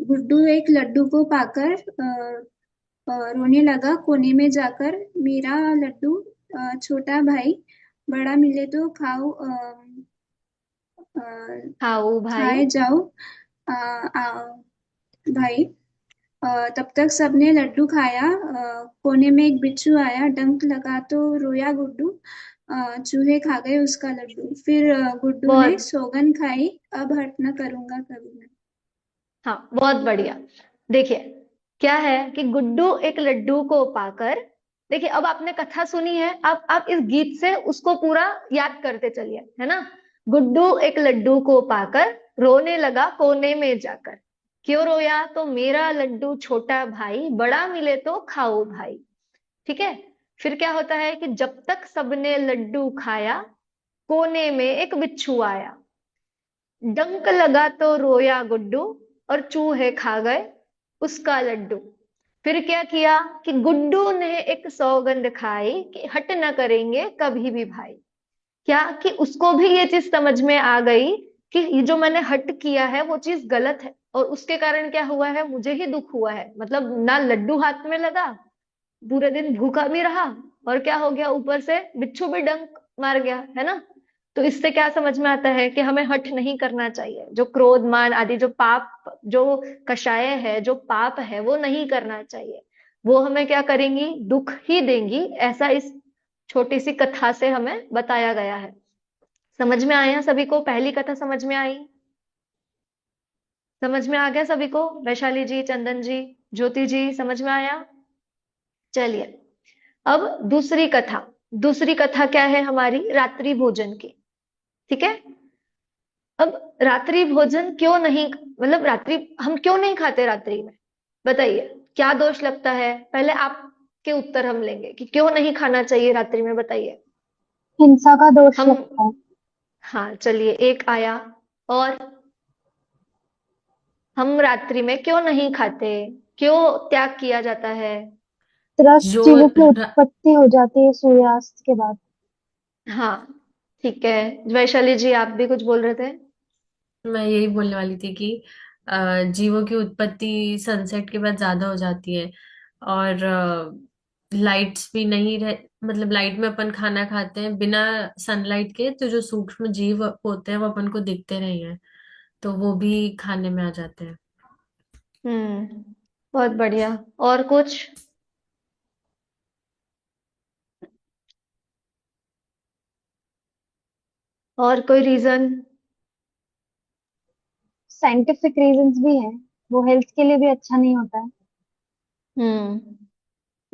गुड्डू एक लड्डू को पाकर रोने लगा कोने में जाकर, मेरा लड्डू छोटा भाई, बड़ा मिले तो खाओ, अ, खाओ भाई। खाए जाओ भाई। तब तक सबने लड्डू खाया, कोने में एक बिच्छू आया, डंक लगा तो रोया गुड्डू, चूहे खा गए उसका लड्डू। फिर गुड्डू ने बहुत, सौगन खाई, अब हट न करूंगा कभी मैं। हाँ बहुत बढ़िया। देखिए क्या है कि गुड्डू एक लड्डू को पाकर, देखिए अब आपने कथा सुनी है, अब आप इस गीत से उसको पूरा याद करते चलिए, है ना। गुड्डू एक लड्डू को पाकर रोने लगा कोने में जाकर, क्यों रोया? तो मेरा लड्डू छोटा भाई, बड़ा मिले तो खाओ भाई। ठीक है, फिर क्या होता है कि जब तक सबने लड्डू खाया, कोने में एक बिच्छू आया, डंक लगा तो रोया गुड्डू, और चूहे खा गए उसका लड्डू। फिर क्या किया कि गुड्डू ने एक सौगंध खाई कि हट न करेंगे कभी भी भाई। क्या कि उसको भी ये चीज समझ में आ गई कि ये जो मैंने हट किया है वो चीज गलत है, और उसके कारण क्या हुआ है, मुझे ही दुख हुआ है। मतलब ना लड्डू हाथ में लगा, पूरे दिन भूखा भी रहा, और क्या हो गया, ऊपर से बिच्छू भी डंक मार गया, है ना। तो इससे क्या समझ में आता है कि हमें हठ नहीं करना चाहिए, जो क्रोध मान आदि जो पाप, जो कषाय है, जो पाप है, वो नहीं करना चाहिए। वो हमें क्या करेंगी, दुख ही देंगी, ऐसा इस छोटी सी कथा से हमें बताया गया है। समझ में आया सभी को? पहली कथा समझ में आई? समझ में आ गया सभी को? वैशाली जी, चंदन जी, ज्योति जी, समझ में आया? चलिए, अब दूसरी कथा। दूसरी कथा क्या है हमारी? रात्रि भोजन की। ठीक है, अब रात्रि भोजन क्यों नहीं, मतलब रात्रि हम क्यों नहीं खाते रात्रि में, बताइए क्या दोष लगता है? पहले आपके उत्तर हम लेंगे कि क्यों नहीं खाना चाहिए रात्रि में, बताइए। हिंसा का दोष हम, लगता है। हाँ चलिए एक आया, और हम रात्रि में क्यों नहीं खाते, क्यों त्याग किया जाता है? त्रस्त जो जीवों की र- उत्पत्ति हो जाती है सूर्यास्त के बाद। हाँ ठीक है, वैशाली जी आप भी कुछ बोल रहे थे। मैं यही बोलने वाली थी कि जीवों की उत्पत्ति सनसेट के बाद ज्यादा हो जाती है, और लाइट्स भी नहीं रह मतलब लाइट में अपन खाना खाते हैं बिना सनलाइट के, तो जो सूक्ष्म जीव होते हैं वो अपन को दिखते नहीं है, तो वो भी खाने में आ जाते हैं। बहुत बढ़िया। और कुछ? और कोई रीजन? साइंटिफिक रीजंस भी हैं, वो हेल्थ के लिए भी अच्छा नहीं होता है। हम्म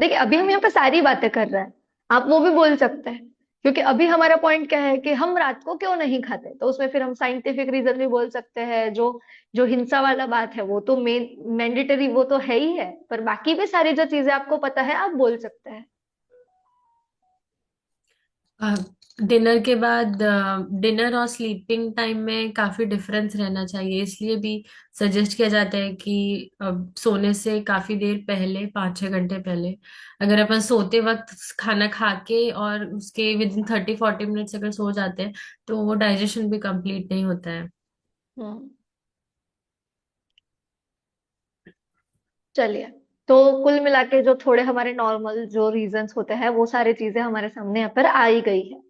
देखिए अभी हम यहाँ पे सारी बातें कर रहे हैं, आप वो भी बोल सकते हैं, क्योंकि अभी हमारा पॉइंट क्या है कि हम रात को क्यों नहीं खाते, तो उसमें फिर हम साइंटिफिक रीजन भी बोल सकते हैं। जो जो हिंसा वाला बात है वो तो मेन मैंडेटरी, वो तो है ही है, पर बाकी भी सारी जो चीजें आपको पता है आप बोल सकते हैं। डिनर के बाद, डिनर और स्लीपिंग टाइम में काफी डिफरेंस रहना चाहिए, इसलिए भी सजेस्ट किया जाता है कि सोने से काफी देर पहले, 5-6 घंटे पहले, अगर अपन सोते वक्त खाना खा के और उसके विद इन 30-40 मिनट्स अगर सो जाते हैं, तो वो डाइजेशन भी कंप्लीट नहीं होता है। हम्म चलिए, तो कुल मिला के जो थोड़े हमारे नॉर्मल जो रीजंस होते हैं वो सारी चीजें हमारे सामने यहाँ पर आ ही गई है।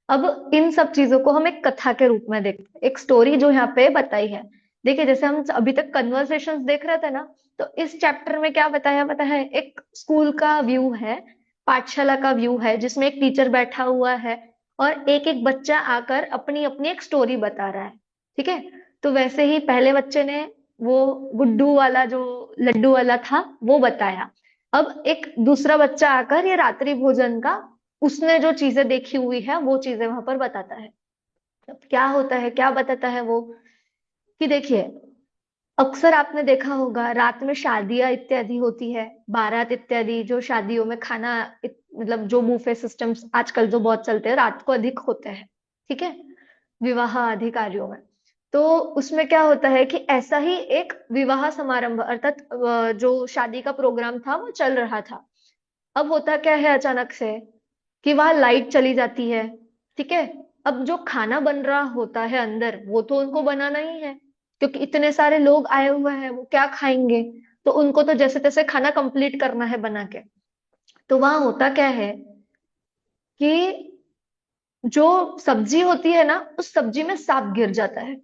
अब इन सब चीजों को हम एक कथा के रूप में देखते हैं, एक स्टोरी जो यहाँ पे बताई है। देखिए जैसे हम अभी तक कन्वर्सेशंस देख रहे थे ना, तो इस चैप्टर में क्या बताया पता है, एक स्कूल का व्यू है, पाठशाला का व्यू है, जिसमें एक टीचर बैठा हुआ है और एक एक बच्चा आकर अपनी अपनी एक स्टोरी बता रहा है। ठीक है, तो वैसे ही पहले बच्चे ने वो गुड्डू वाला जो लड्डू वाला था वो बताया। अब एक दूसरा बच्चा आकर ये रात्रि भोजन का, उसने जो चीजें देखी हुई है वो चीजें वहां पर बताता है। अब क्या होता है, क्या बताता है वो, कि देखिए अक्सर आपने देखा होगा रात में शादियां इत्यादि होती है, बारात इत्यादि, जो शादियों में खाना मतलब जो बुफे सिस्टम्स आजकल जो बहुत चलते हैं रात को अधिक होते हैं। ठीक है, विवाह आदि कार्यों में। तो उसमें क्या होता है कि ऐसा ही एक विवाह समारंभ अर्थात जो शादी का प्रोग्राम था वो चल रहा था। अब होता क्या है अचानक से कि वहां लाइट चली जाती है। ठीक है, अब जो खाना बन रहा होता है अंदर वो तो उनको बनाना ही है, क्योंकि इतने सारे लोग आए हुए हैं, वो क्या खाएंगे। तो उनको तो जैसे तैसे खाना कंप्लीट करना है बना के। तो वहां होता क्या है कि जो सब्जी होती है ना, उस सब्जी में सांप गिर जाता है।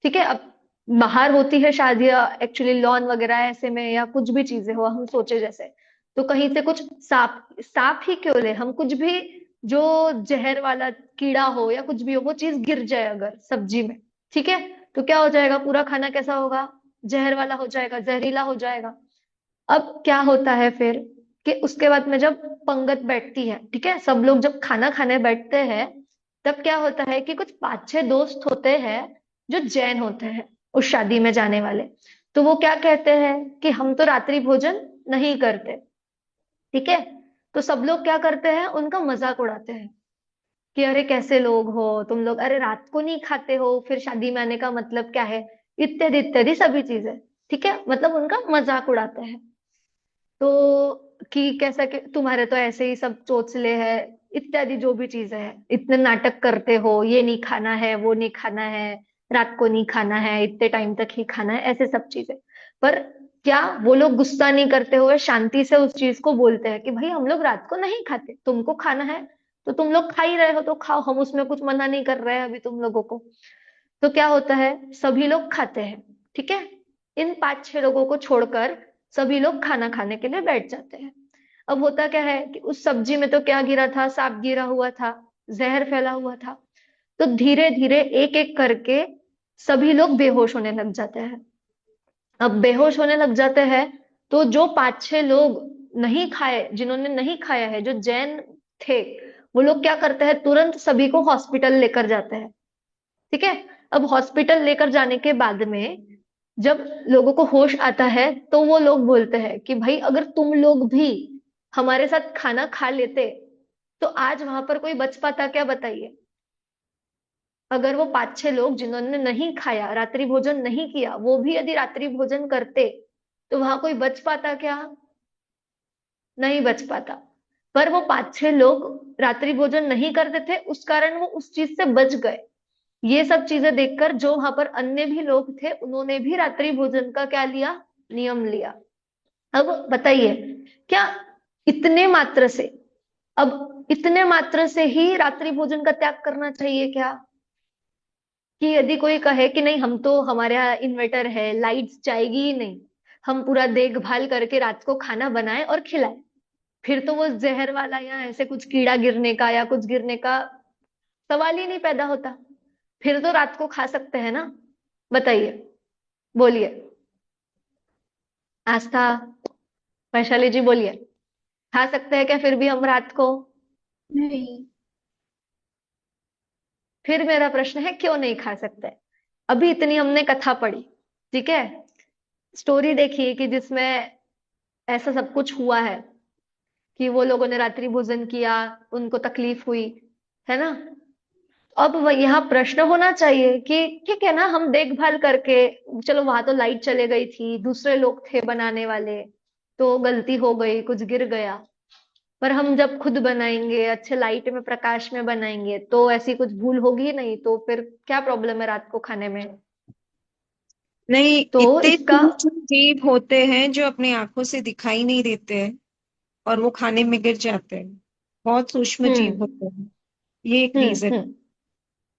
ठीक है, अब बाहर होती है शादियां एक्चुअली लॉन वगैरह ऐसे में, या कुछ भी चीजें हो हम सोचे जैसे, तो कहीं से कुछ सांप सांप ही क्यों ले हम, कुछ भी जो जहर वाला कीड़ा हो या कुछ भी हो, वो चीज गिर जाए अगर सब्जी में, ठीक है, तो क्या हो जाएगा, पूरा खाना कैसा होगा, जहर वाला हो जाएगा, जहरीला हो जाएगा। अब क्या होता है फिर कि उसके बाद में जब पंगत बैठती है, ठीक है, सब लोग जब खाना खाने बैठते हैं, तब क्या होता है कि कुछ 5-6 दोस्त होते हैं जो जैन होते हैं उस शादी में जाने वाले। तो वो क्या कहते हैं कि हम तो रात्रि भोजन नहीं करते। ठीक है, तो सब लोग क्या करते हैं, उनका मजाक उड़ाते हैं कि अरे कैसे लोग हो तुम लोग, अरे रात को नहीं खाते हो, फिर शादी में आने का मतलब क्या है, इत्यादि इत्यादि सभी चीजें। ठीक है, मतलब उनका मजाक उड़ाते हैं। तो कि कैसा कि तुम्हारे तो ऐसे ही सब चोचले हैं, इत्यादि जो भी चीजें हैं, इतने नाटक करते हो, ये नहीं खाना है, वो नहीं खाना है, रात को नहीं खाना है, इतने टाइम तक ही खाना है, ऐसे सब चीजें। पर क्या वो लोग गुस्सा नहीं करते हुए शांति से उस चीज को बोलते हैं कि भाई हम लोग रात को नहीं खाते, तुमको खाना है तो तुम लोग खा ही रहे हो तो खाओ, हम उसमें कुछ मना नहीं कर रहे हैं अभी तुम लोगों को। तो क्या होता है, सभी लोग खाते हैं। ठीक है, इन 5-6 लोगों को छोड़कर सभी लोग खाना खाने के लिए बैठ जाते हैं। अब होता क्या है कि उस सब्जी में तो क्या गिरा था, सांप गिरा हुआ था, जहर फैला हुआ था। तो धीरे धीरे एक एक करके सभी लोग बेहोश होने लग जाते हैं। अब बेहोश होने लग जाते हैं, तो जो 5-6 लोग नहीं खाए, जिन्होंने नहीं खाया है, जो जैन थे, वो लोग क्या करते हैं, तुरंत सभी को हॉस्पिटल लेकर जाते हैं। ठीक है, अब हॉस्पिटल लेकर जाने के बाद में जब लोगों को होश आता है, तो वो लोग बोलते हैं कि भाई अगर तुम लोग भी हमारे साथ खाना खा लेते तो आज वहां पर कोई बच पाता क्या, बताइए। अगर वो 5-6 लोग जिन्होंने नहीं खाया, रात्रि भोजन नहीं किया, वो भी यदि रात्रि भोजन करते तो वहां कोई बच पाता क्या, नहीं बच पाता। पर वो 5-6 लोग रात्रि भोजन नहीं करते थे, उस कारण वो उस चीज से बच गए। ये सब चीजें देखकर जो वहां पर अन्य भी लोग थे, उन्होंने भी रात्रि भोजन का क्या लिया, नियम लिया। अब बताइए, क्या इतने मात्र से, अब इतने मात्र से ही रात्रि भोजन का त्याग करना चाहिए क्या, कि यदि कोई कहे कि नहीं हम तो हमारे यहाँ इन्वर्टर है, लाइट्स जाएगी ही नहीं, हम पूरा देखभाल करके रात को खाना बनाए और खिलाए, फिर तो वो जहर वाला या ऐसे कुछ कीड़ा गिरने का या कुछ गिरने का सवाल ही नहीं पैदा होता, फिर तो रात को खा सकते हैं ना। बताइए, बोलिए, आस्था, वैशाली जी बोलिए, खा सकते हैं क्या फिर भी हम रात को। नहीं। फिर मेरा प्रश्न है क्यों नहीं खा सकते। अभी इतनी हमने कथा पढ़ी, ठीक है, स्टोरी देखिए कि जिसमें ऐसा सब कुछ हुआ है कि वो लोगों ने रात्रि भोजन किया, उनको तकलीफ हुई, है ना। अब यहाँ प्रश्न होना चाहिए कि ठीक है ना, हम देखभाल करके, चलो वहां तो लाइट चले गई थी, दूसरे लोग थे बनाने वाले, तो गलती हो गई, कुछ गिर गया, पर हम जब खुद बनाएंगे, अच्छे लाइट में प्रकाश में बनाएंगे, तो ऐसी कुछ भूल होगी नहीं, तो फिर क्या प्रॉब्लम है रात को खाने में। नहीं, तो इतने इसका सूक्ष्म जीव होते हैं जो अपनी आंखों से दिखाई नहीं देते हैं और वो खाने में गिर जाते हैं। बहुत सूक्ष्म जीव हम्म होते हैं, ये एक रीजन। हम्म,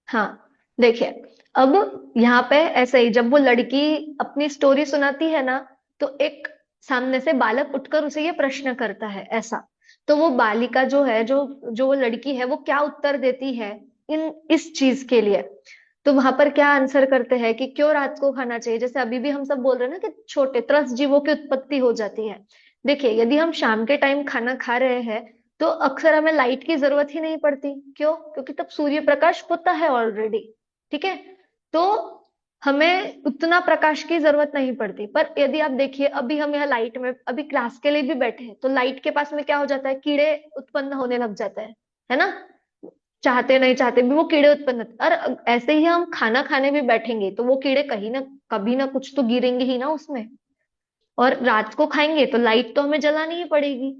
हाँ, देखिए, अब यहाँ पे ऐसे ही जब वो लड़की अपनी स्टोरी सुनाती है ना, तो एक सामने से बालक उठकर उसे ये प्रश्न करता है ऐसा, तो वो बालिका जो है, जो जो वो लड़की है, वो क्या उत्तर देती है इन इस चीज के लिए। तो वहां पर क्या आंसर करते हैं कि क्यों रात को खाना चाहिए, जैसे अभी भी हम सब बोल रहे हैं ना कि छोटे त्रस्त जीवों की उत्पत्ति हो जाती है। देखिए, यदि हम शाम के टाइम खाना खा रहे हैं, तो अक्सर हमें लाइट की जरूरत ही नहीं पड़ती, क्यों, क्योंकि तब सूर्य प्रकाश होता है ऑलरेडी। ठीक है, तो हमें उतना प्रकाश की जरूरत नहीं पड़ती। पर यदि आप देखिए, अभी हम यहाँ लाइट में अभी क्लास के लिए भी बैठे हैं, तो लाइट के पास में क्या हो जाता है, कीड़े उत्पन्न होने लग जाते हैं, है ना। चाहते नहीं चाहते भी वो कीड़े उत्पन्न होते हैं। और ऐसे ही हम खाना खाने भी बैठेंगे तो वो कीड़े कहीं ना कभी ना कुछ तो गिरेंगे ही ना उसमें। और रात को खाएंगे तो लाइट तो हमें जलानी ही पड़ेगी।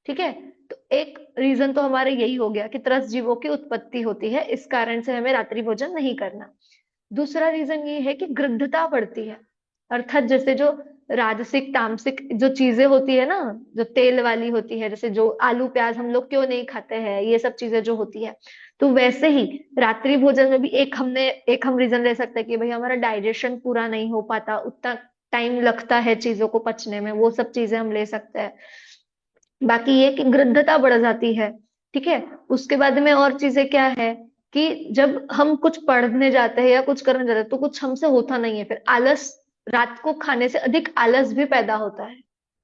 ठीक है। तो एक रीजन तो हमारे यही हो गया कि त्रस्त जीवों की उत्पत्ति होती है, इस कारण से हमें रात्रि भोजन नहीं करना। दूसरा रीजन ये है कि गृद्धता बढ़ती है। अर्थात जैसे जो राजसिक तामसिक जो चीजें होती है ना, जो तेल वाली होती है, जैसे जो आलू प्याज हम लोग क्यों नहीं खाते हैं, ये सब चीजें जो होती है, तो वैसे ही रात्रि भोजन में भी एक हम रीजन ले सकते हैं कि भाई हमारा डाइजेशन पूरा नहीं हो पाता, उतना टाइम लगता है चीजों को पचने में, वो सब चीजें हम ले सकते हैं। बाकी ये कि गृद्धता बढ़ जाती है। ठीक है। उसके बाद में और चीजें क्या है कि जब हम कुछ पढ़ने जाते हैं या कुछ करने जाते हैं तो कुछ हमसे होता नहीं है, फिर आलस, रात को खाने से अधिक आलस भी पैदा होता है।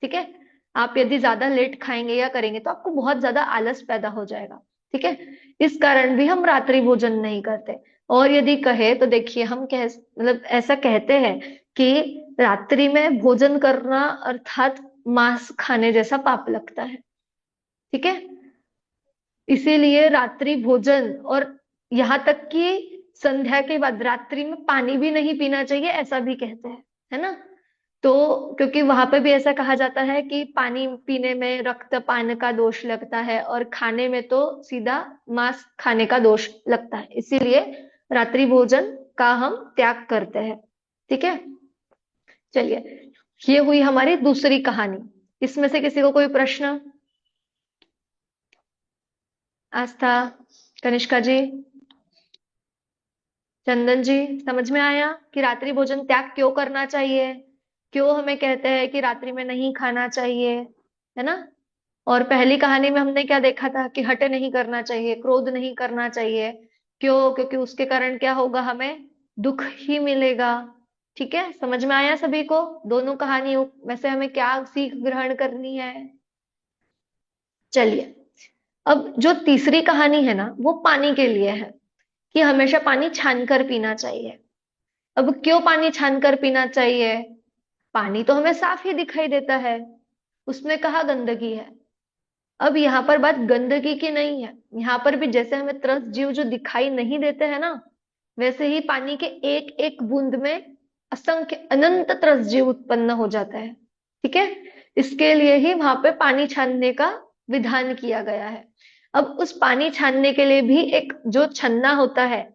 ठीक है। आप यदि ज्यादा लेट खाएंगे या करेंगे तो आपको बहुत ज्यादा आलस पैदा हो जाएगा। ठीक है। इस कारण भी हम रात्रि भोजन नहीं करते। और यदि कहे तो देखिए हम कह मतलब ऐसा कहते हैं कि रात्रि में भोजन करना अर्थात मांस खाने जैसा पाप लगता है। ठीक है। इसीलिए रात्रि भोजन और यहाँ तक कि संध्या के बाद रात्रि में पानी भी नहीं पीना चाहिए, ऐसा भी कहते हैं, है ना। तो क्योंकि वहां पे भी ऐसा कहा जाता है कि पानी पीने में रक्तपान का दोष लगता है और खाने में तो सीधा मांस खाने का दोष लगता है, इसीलिए रात्रि भोजन का हम त्याग करते हैं। ठीक है। चलिए, ये हुई हमारी दूसरी कहानी। इसमें से किसी को कोई प्रश्न? आस्था, कनिष्का जी, चंदन जी, समझ में आया कि रात्रि भोजन त्याग क्यों करना चाहिए, क्यों हमें कहते हैं कि रात्रि में नहीं खाना चाहिए, है ना। और पहली कहानी में हमने क्या देखा था कि हटे नहीं करना चाहिए, क्रोध नहीं करना चाहिए। क्यों? क्योंकि उसके कारण क्या होगा, हमें दुख ही मिलेगा। ठीक है। समझ में आया सभी को दोनों कहानियों में से हमें क्या सीख ग्रहण करनी है? चलिए, अब जो तीसरी कहानी है ना वो पानी के लिए है कि हमेशा पानी छान कर पीना चाहिए। अब क्यों पानी छान कर पीना चाहिए? पानी तो हमें साफ ही दिखाई देता है, उसमें कहाँ गंदगी है। अब यहाँ पर बात गंदगी की नहीं है, यहाँ पर भी जैसे हमें त्रस्त जीव जो दिखाई नहीं देते हैं ना, वैसे ही पानी के एक एक बूंद में असंख्य अनंत त्रस्त जीव उत्पन्न हो जाता है। ठीक है। इसके लिए ही वहां पे पानी छानने का विधान किया गया है। अब उस पानी छानने के लिए भी एक जो छन्ना होता है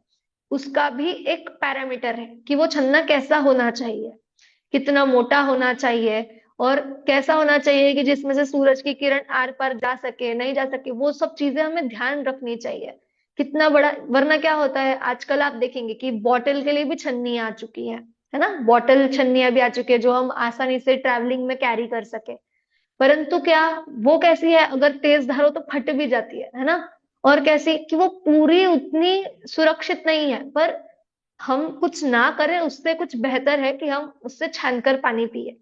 उसका भी एक पैरामीटर है कि वो छन्ना कैसा होना चाहिए, कितना मोटा होना चाहिए और कैसा होना चाहिए कि जिसमें से सूरज की किरण आर पार जा सके नहीं जा सके, वो सब चीजें हमें ध्यान रखनी चाहिए। कितना बड़ा, वरना क्या होता है आजकल आप देखेंगे कि बॉटल के लिए भी छन्नी आ चुकी है ना, बॉटल छन्नियां भी आ चुकी है जो हम आसानी से ट्रैवलिंग में कैरी कर सके। परंतु क्या वो कैसी है, अगर तेज धार हो तो फट भी जाती है ना। और कैसी कि वो पूरी उतनी सुरक्षित नहीं है, पर हम कुछ ना करें उससे कुछ बेहतर है कि हम उससे छानकर पानी पिए।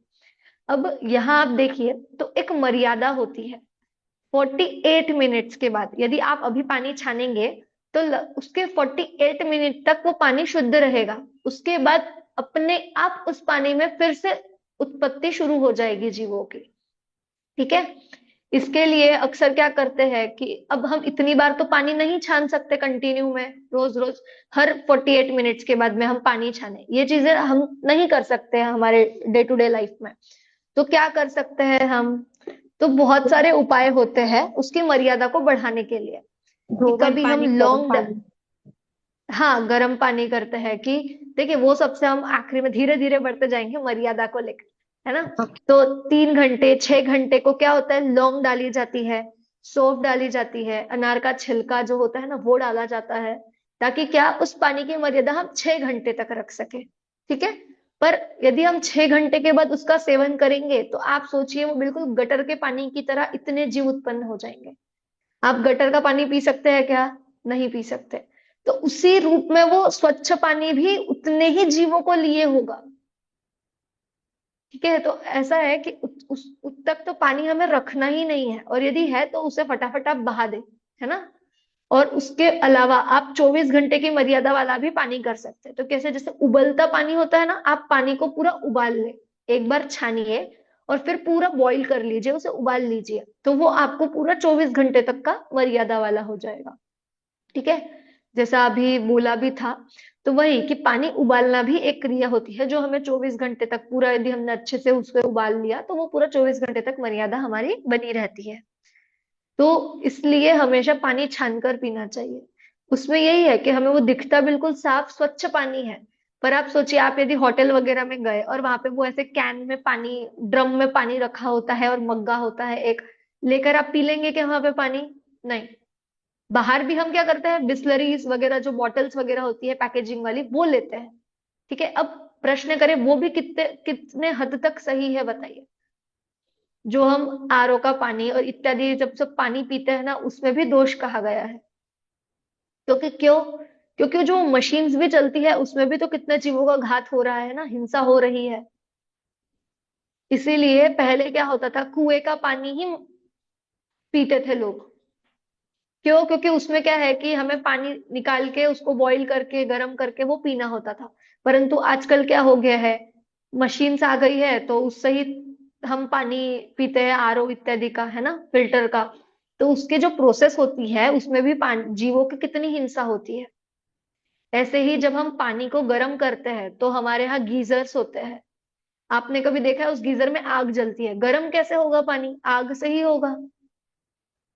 अब यहाँ आप देखिए तो एक मर्यादा होती है। 48 मिनट्स के बाद यदि आप अभी पानी छानेंगे तो उसके 48 मिनट तक वो पानी शुद्ध रहेगा। उसके बाद अपने आप उस पानी में फिर से उत्पत्ति शुरू हो जाएगी जीवों की। ठीक है। इसके लिए अक्सर क्या करते हैं कि अब हम इतनी बार तो पानी नहीं छान सकते कंटिन्यू में, रोज रोज हर 48 मिनट्स के बाद में हम पानी छाने, ये चीजें हम नहीं कर सकते हैं हमारे डे टू डे लाइफ में। तो क्या कर सकते हैं हम, तो बहुत सारे उपाय होते हैं उसकी मर्यादा को बढ़ाने के लिए कि कभी हम लॉन्ग, हाँ गर्म पानी करते हैं कि देखिए वो सबसे हम आखिरी में धीरे धीरे बढ़ते जाएंगे मर्यादा को लेकर, है ना। तो 3 घंटे 6 घंटे को क्या होता है, लौंग डाली जाती है, सौंफ डाली जाती है, अनार का छिलका जो होता है ना वो डाला जाता है, ताकि क्या उस पानी की मर्यादा हम 6 घंटे तक रख सके। ठीक है। पर यदि हम 6 घंटे के बाद उसका सेवन करेंगे तो आप सोचिए वो बिल्कुल गटर के पानी की तरह इतने जीव उत्पन्न हो जाएंगे। आप गटर का पानी पी सकते हैं क्या? नहीं पी सकते। तो उसी रूप में वो स्वच्छ पानी भी उतने ही जीवों को लिए होगा। ठीक है। तो ऐसा है कि उस तक तो पानी हमें रखना ही नहीं है, और यदि है तो उसे फटाफट आप बहा दे, है ना। और उसके अलावा आप 24 घंटे की मर्यादा वाला भी पानी कर सकते हैं। तो कैसे, जैसे उबलता पानी होता है ना, आप पानी को पूरा उबाल ले, एक बार छानिए और फिर पूरा बॉईल कर लीजिए, उसे उबाल लीजिए, तो वो आपको पूरा 24 घंटे तक का मर्यादा वाला हो जाएगा। ठीक है, जैसा अभी बोला भी था। तो वही कि पानी उबालना भी एक क्रिया होती है जो हमें 24 घंटे तक पूरा, यदि हमने अच्छे से उसको उबाल लिया तो वो पूरा 24 घंटे तक मर्यादा हमारी बनी रहती है। तो इसलिए हमेशा पानी छानकर पीना चाहिए। उसमें यही है कि हमें वो दिखता बिल्कुल साफ स्वच्छ पानी है, पर आप सोचिए, आप यदि होटल वगैरह में गए और वहां पे वो ऐसे कैन में पानी, ड्रम में पानी रखा होता है और मग्गा होता है एक, लेकर आप पी लेंगे क्या वहां पे पानी? नहीं। बाहर भी हम क्या करते हैं, बिस्लरीज वगैरह जो बॉटल्स वगैरह होती है पैकेजिंग वाली, वो लेते हैं। ठीक है, अब प्रश्न करें वो भी कितने कितने हद तक सही है बताइए? जो हम आरओ का पानी और इत्यादि जब सब पानी पीते हैं ना, उसमें भी दोष कहा गया है। क्योंकि क्यों? क्योंकि जो मशीन्स भी चलती है उसमें भी तो कितने जीवों का घात हो रहा है ना, हिंसा हो रही है। इसीलिए पहले क्या होता था, कुएं का पानी ही पीते थे लोग। क्यों? क्योंकि उसमें क्या है कि हमें पानी निकाल के उसको बॉईल करके गर्म करके वो पीना होता था। परंतु आजकल क्या हो गया है, मशीन्स आ गई है तो उससे ही हम पानी पीते हैं, आरओ इत्यादि का, है ना, फिल्टर का। तो उसके जो प्रोसेस होती है उसमें भी पानी, जीवों की कितनी हिंसा होती है। ऐसे ही जब हम पानी को गर्म करते हैं तो हमारे यहाँ गीजर्स होते हैं। आपने कभी देखा है उस गीजर में आग जलती है? गर्म कैसे होगा पानी? आग से ही होगा।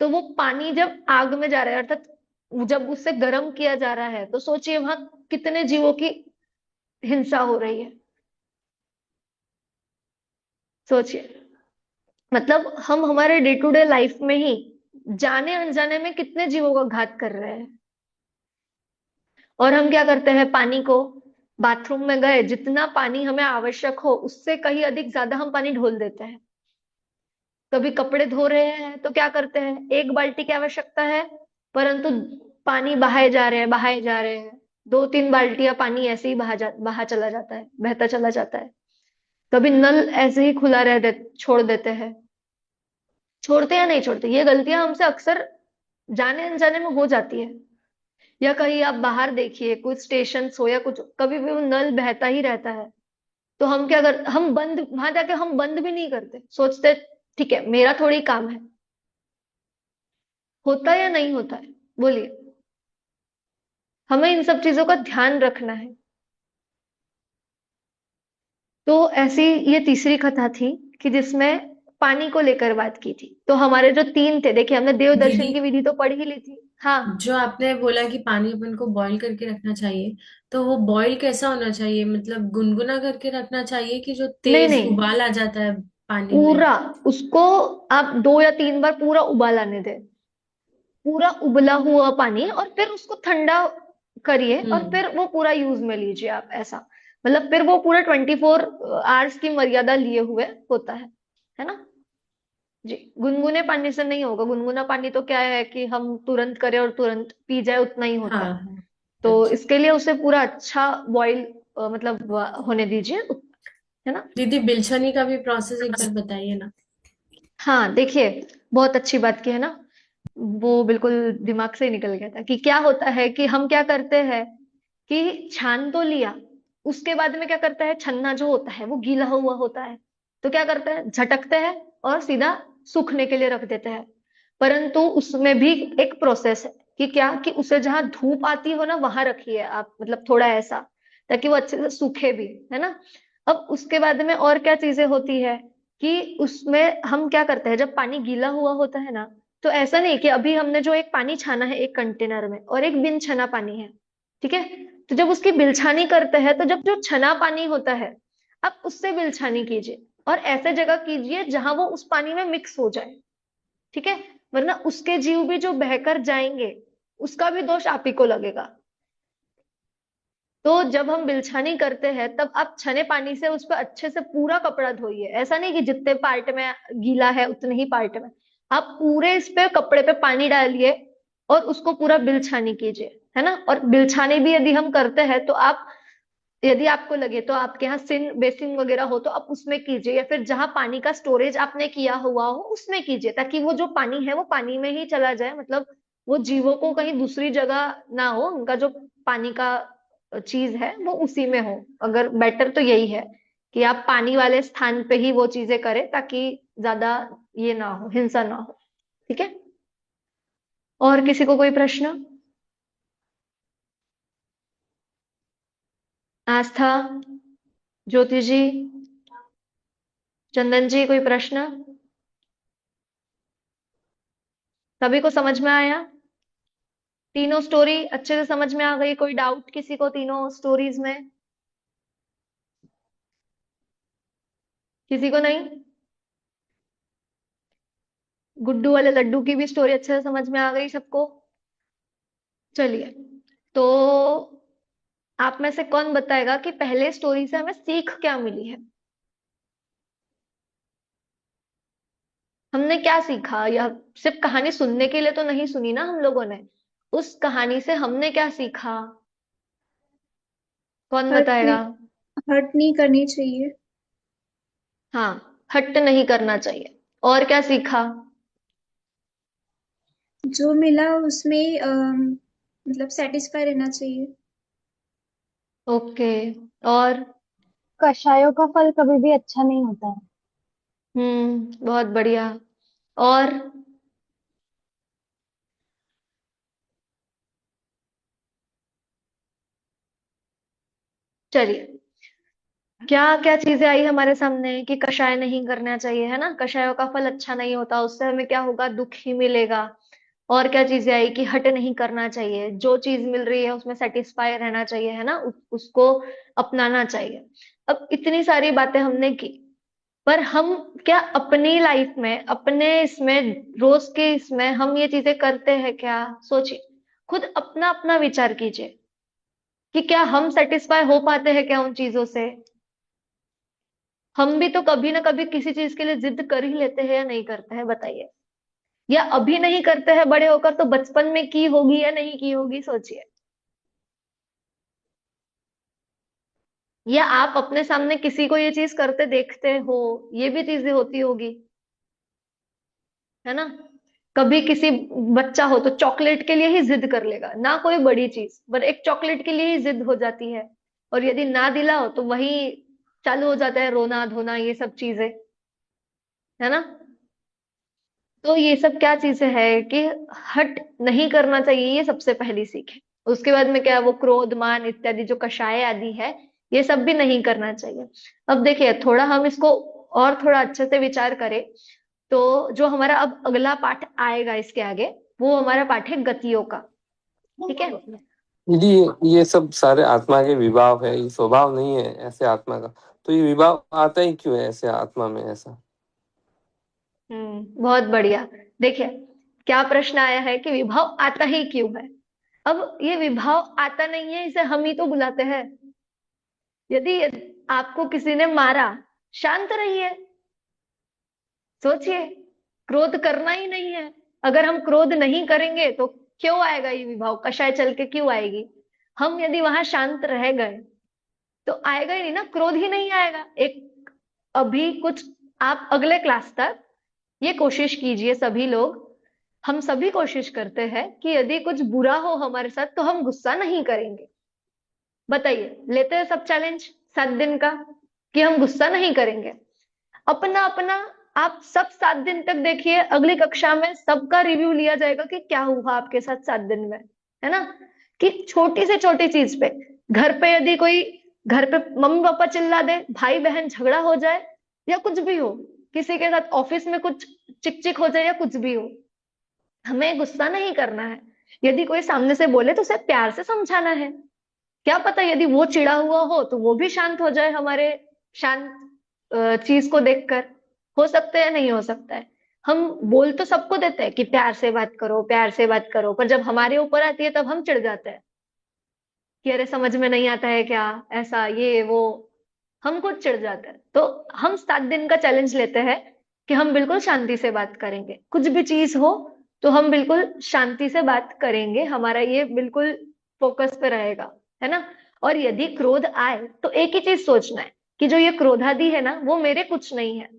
तो वो पानी जब आग में जा रहा है, अर्थात जब उससे गर्म किया जा रहा है, तो सोचिए वहां कितने जीवों की हिंसा हो रही है। सोचिए, मतलब हम हमारे डे टू डे लाइफ में ही जाने अनजाने में कितने जीवों का घात कर रहे हैं। और हम क्या करते हैं, पानी को, बाथरूम में गए, जितना पानी हमें आवश्यक हो उससे कहीं अधिक ज्यादा हम पानी ढोल देते हैं। कभी कपड़े धो रहे हैं तो क्या करते हैं, एक बाल्टी की आवश्यकता है, परंतु पानी बहाए जा रहे हैं, बहाए जा रहे हैं, 2-3 बाल्टियां पानी ऐसे ही बहा चला जाता है, बहता चला जाता है। कभी नल ऐसे ही खुला छोड़ देते हैं। छोड़ते या नहीं छोड़ते, ये गलतियां हमसे अक्सर जाने अनजाने में हो जाती है। या कहीं आप बाहर देखिए, कुछ स्टेशन हो या कुछ, कभी भी वो नल बहता ही रहता है। तो हम क्या कर, हम बंद, वहां जाके हम बंद भी नहीं करते, सोचते ठीक है मेरा थोड़ी काम है। होता है या नहीं होता है? बोलिए। हमें इन सब चीजों का ध्यान रखना है। तो ऐसी ये तीसरी कथा थी कि जिसमें पानी को लेकर बात की थी। तो हमारे जो तीन थे, देखिए हमने देव दीदी, दर्शन की विधि तो पढ़ ही ली थी। हाँ। जो आपने बोला कि पानी अपन को बॉईल करके रखना चाहिए, तो वो बॉईल कैसा होना चाहिए? मतलब गुनगुना करके रखना चाहिए कि जो नहीं तेज नहीं, उबाल आ जाता है पानी में? पूरा उसको आप 2 या 3 बार पूरा उबाल आने दें, पूरा उबला हुआ पानी, और फिर उसको ठंडा करिए और हम्म। फिर वो पूरा यूज में लीजिए आप, ऐसा। मतलब फिर वो पूरा 24 आवर्स की मर्यादा लिए हुए होता है ना। जी, गुनगुने पानी से नहीं होगा। गुनगुना पानी तो क्या है कि हम तुरंत करें और तुरंत पी जाए, उतना ही हाँ होता है। हाँ। तो अच्छा इसके लिए उसे पूरा अच्छा बॉईल, मतलब होने दीजिए, है ना। दीदी, बिलछनी का भी प्रोसेस एक बार बताइए ना। हाँ देखिए, बहुत अच्छी बात की है ना, वो बिल्कुल दिमाग से ही निकल गया था कि क्या होता है कि हम क्या करते हैं कि छान तो लिया, उसके बाद में क्या करता है, छन्ना जो होता है वो गीला हुआ होता है, तो क्या करते हैं, झटकते हैं और सीधा सूखने के लिए रख देते हैं। परंतु उसमें भी एक प्रोसेस है कि क्या, कि उसे जहां धूप आती हो ना वहां रखिए आप, मतलब थोड़ा ऐसा, ताकि वो अच्छे से सूखे भी, है ना। अब उसके बाद में और क्या चीजें होती है कि उसमें हम क्या करते हैं, जब पानी गीला हुआ होता है ना, तो ऐसा नहीं कि अभी हमने जो एक पानी छाना है एक कंटेनर में और एक बिन छना पानी है, ठीक है। तो जब उसकी बिलछानी करते हैं तो जब जो छना पानी होता है, आप उससे बिलछानी कीजिए और ऐसे जगह कीजिए जहां वो उस पानी में मिक्स हो जाए, ठीक है। वरना उसके जीव भी जो बहकर जाएंगे, उसका भी दोष आप ही को लगेगा। तो जब हम बिलछानी करते हैं तब आप छने पानी से उस पर अच्छे से पूरा कपड़ा धोइए। ऐसा नहीं कि जितने पार्ट में गीला है उतने ही पार्ट में, आप पूरे इस पे कपड़े पे पानी डालिए और उसको पूरा बिलछानी कीजिए, है ना। और बिलछानी भी यदि हम करते हैं तो आप, यदि आपको लगे तो आपके यहाँ सिन बेसिन वगैरह हो तो आप उसमें कीजिए, या फिर जहां पानी का स्टोरेज आपने किया हुआ हो उसमें कीजिए, ताकि वो जो पानी है वो पानी में ही चला जाए, मतलब वो जीवों को कहीं दूसरी जगह ना हो, उनका जो पानी का चीज है वो उसी में हो। अगर बेटर तो यही है कि आप पानी वाले स्थान पे ही वो चीजें करें, ताकि ज्यादा ये ना हो, हिंसा ना हो। ठीक है, और किसी को कोई प्रश्न? आस्था, ज्योति जी, चंदन जी, कोई प्रश्न? सभी को समझ में आया? तीनों स्टोरी अच्छे से समझ में आ गई? कोई डाउट किसी को तीनों स्टोरीज में? किसी को नहीं? गुड्डू वाले लड्डू की भी स्टोरी अच्छे से समझ में आ गई सबको? चलिए, तो आप में से कौन बताएगा कि पहले स्टोरी से हमें सीख क्या मिली है? हमने क्या सीखा? या सिर्फ कहानी सुनने के लिए तो नहीं सुनी ना हम लोगों ने, उस कहानी से हमने क्या सीखा? कौन हर्ट बताएगा? नहीं हर्ट नहीं करनी चाहिए। हाँ, हट नहीं करना चाहिए। और क्या सीखा? जो मिला उसमें मतलब सेटिस्फाई रहना चाहिए। ओके। और? कषायों का फल कभी भी अच्छा नहीं होता है। बहुत बढ़िया। और? चलिए, क्या क्या चीजें आई हमारे सामने कि कषाय नहीं करना चाहिए, है ना? कषायों का फल अच्छा नहीं होता, उससे हमें क्या होगा? दुख ही मिलेगा। और क्या चीजें आई कि हट नहीं करना चाहिए, जो चीज मिल रही है उसमें सेटिस्फाई रहना चाहिए, है ना? उसको अपनाना चाहिए। अब इतनी सारी बातें हमने की, पर हम क्या अपनी लाइफ में, अपने इसमें, रोज के इसमें हम ये चीजें करते हैं क्या? सोचिए, खुद अपना अपना विचार कीजिए कि क्या हम सेटिस्फाई हो पाते हैं क्या उन चीजों से? हम भी तो कभी ना कभी किसी चीज के लिए जिद कर ही लेते हैं या नहीं करते हैं, बताइए? या अभी नहीं करते हैं बड़े होकर, तो बचपन में की होगी या नहीं की होगी, सोचिए। या आप अपने सामने किसी को ये चीज करते देखते हो, ये भी चीजें होती होगी, है ना? कभी किसी बच्चा हो तो चॉकलेट के लिए ही जिद कर लेगा, ना कोई बड़ी चीज, पर एक चॉकलेट के लिए ही जिद हो जाती है। और यदि ना दिलाओ तो वही चालू हो जाता है, रोना धोना, ये सब चीजें, है ना? तो ये सब क्या चीजें है कि हट नहीं करना चाहिए, ये सबसे पहली सीख है। उसके बाद में क्या है, वो क्रोध मान इत्यादि जो कषाय आदि है, ये सब भी नहीं करना चाहिए। अब देखिए, थोड़ा हम इसको और थोड़ा अच्छे से विचार करें, तो जो हमारा अब अगला पाठ आएगा इसके आगे, वो हमारा पाठ है गतियों का। ठीक है? यदि ये सब सारे आत्मा के विभाव है, ये स्वभाव नहीं है ऐसे आत्मा का, तो ये विभाव आता ही क्यों है ऐसे आत्मा में ऐसा? बहुत बढ़िया। देखिए, क्या प्रश्न आया है कि विभाव आता ही क्यों है? अब ये विभाव आता नहीं है, इसे हम ही तो बुलाते हैं। यदि आपको किसी ने मारा, शांत रहिए, सोचिए, क्रोध करना ही नहीं है। अगर हम क्रोध नहीं करेंगे तो क्यों आएगा ये विभाव? कषाय चल के क्यों आएगी? हम यदि वहां शांत रह गए तो आएगा ही नहीं ना, क्रोध ही नहीं आएगा। एक अभी कुछ, आप अगले क्लास तक ये कोशिश कीजिए, सभी लोग, हम सभी कोशिश करते हैं कि यदि कुछ बुरा हो हमारे साथ तो हम गुस्सा नहीं करेंगे। बताइए, लेते हैं सब चैलेंज 7 दिन का कि हम गुस्सा नहीं करेंगे? अपना अपना आप सब 7 दिन तक देखिए, अगली कक्षा में सबका रिव्यू लिया जाएगा कि क्या हुआ आपके साथ 7 दिन में, है ना? कि छोटी से छोटी चीज पे, घर पे यदि कोई, घर पे मम्मी पापा चिल्ला दे, भाई बहन झगड़ा हो जाए, या कुछ भी हो, किसी के साथ ऑफिस में कुछ चिक चिक हो जाए, या कुछ भी हो, हमें गुस्सा नहीं करना है। यदि कोई सामने से बोले तो उसे प्यार से समझाना है। क्या पता यदि वो चिढ़ा हुआ हो तो वो भी शांत हो जाए हमारे शांत चीज को देखकर। हो सकता है, नहीं हो सकता है। हम बोल तो सबको देते हैं कि प्यार से बात करो, प्यार से बात करो, पर जब हमारे ऊपर आती है तब हम चिढ़ जाते हैं कि अरे समझ में नहीं आता है क्या, ऐसा ये वो, हम खुद चिढ़ जाते हैं। तो हम 7 दिन का चैलेंज लेते हैं कि हम बिल्कुल शांति से बात करेंगे, कुछ भी चीज हो तो हम बिल्कुल शांति से बात करेंगे, हमारा ये बिल्कुल फोकस पे रहेगा, है ना? और यदि क्रोध आए तो एक ही चीज सोचना है कि जो ये क्रोधादि है ना, वो मेरे कुछ नहीं है।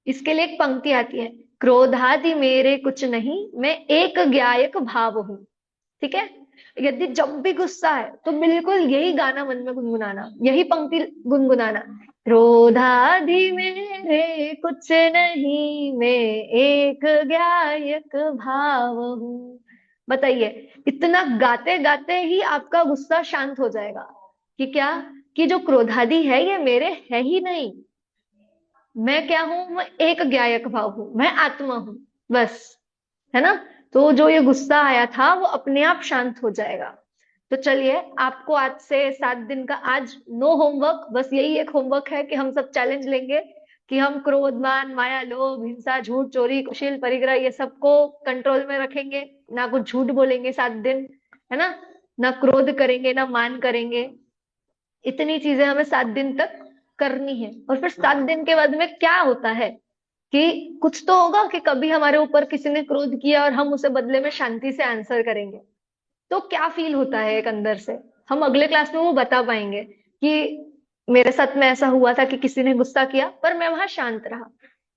इसके लिए एक पंक्ति आती है, क्रोधादि मेरे कुछ नहीं, मैं एक ज्ञायक भाव हूं। ठीक है? यदि जब भी गुस्सा है तो बिल्कुल यही गाना मन में गुनगुनाना, यही पंक्ति गुनगुनाना, क्रोधादि मेरे कुछ नहीं, मैं एक ज्ञायक भाव हूँ। बताइए, इतना गाते गाते ही आपका गुस्सा शांत हो जाएगा। कि क्या, कि जो क्रोधादि है ये मेरे है ही नहीं। मैं क्या हूं, मैं एक ज्ञायक भाव हूं, मैं आत्मा हूं, बस। है ना। तो जो ये गुस्सा आया था वो अपने आप शांत हो जाएगा। तो चलिए, आपको आज से 7 दिन का आज नो होमवर्क, बस यही एक होमवर्क है कि हम सब चैलेंज लेंगे कि हम क्रोध, मान, माया, लोभ, हिंसा, झूठ, चोरी, कुशील, परिग्रह ये सबको कंट्रोल में रखेंगे। ना कुछ झूठ बोलेंगे 7 दिन, है ना। ना क्रोध करेंगे, ना मान करेंगे। इतनी चीजें हमें 7 दिन तक करनी है। और फिर 7 दिन के बाद में क्या होता है कि कुछ तो होगा कि कभी हमारे ऊपर किसी ने क्रोध किया और हम उसे बदले में शांति से आंसर करेंगे। तो क्या फील होता है एक अंदर से, हम अगले क्लास में वो बता पाएंगे कि मेरे साथ में ऐसा हुआ था कि किसी ने गुस्सा किया पर मैं वहां शांत रहा,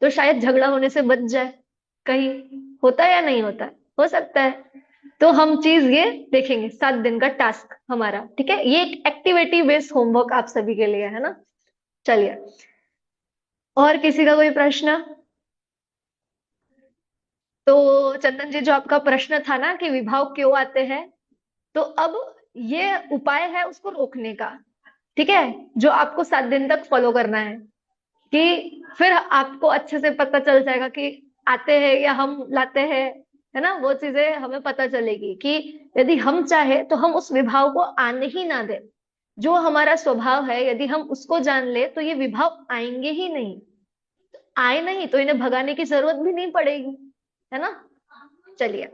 तो शायद झगड़ा होने से बच जाए। कहीं होता है या नहीं होता है, हो सकता है। तो हम चीज ये देखेंगे, 7 दिन का टास्क हमारा, ठीक है। ये एक एक्टिविटी बेस्ड होमवर्क आप सभी के लिए है ना। चलिए, और किसी का कोई प्रश्न। तो चंदन जी, जो आपका प्रश्न था ना कि विभाव क्यों आते हैं, तो अब ये उपाय है उसको रोकने का, ठीक है, जो आपको 7 दिन तक फॉलो करना है। कि फिर आपको अच्छे से पता चल जाएगा कि आते हैं या हम लाते हैं, है ना। वो चीजें हमें पता चलेगी कि यदि हम चाहे तो हम उस विभाव को आने ही ना दे। जो हमारा स्वभाव है यदि हम उसको जान ले तो ये विभाव आएंगे ही नहीं। आए नहीं तो इन्हें भगाने की जरूरत भी नहीं पड़ेगी, है ना। चलिए,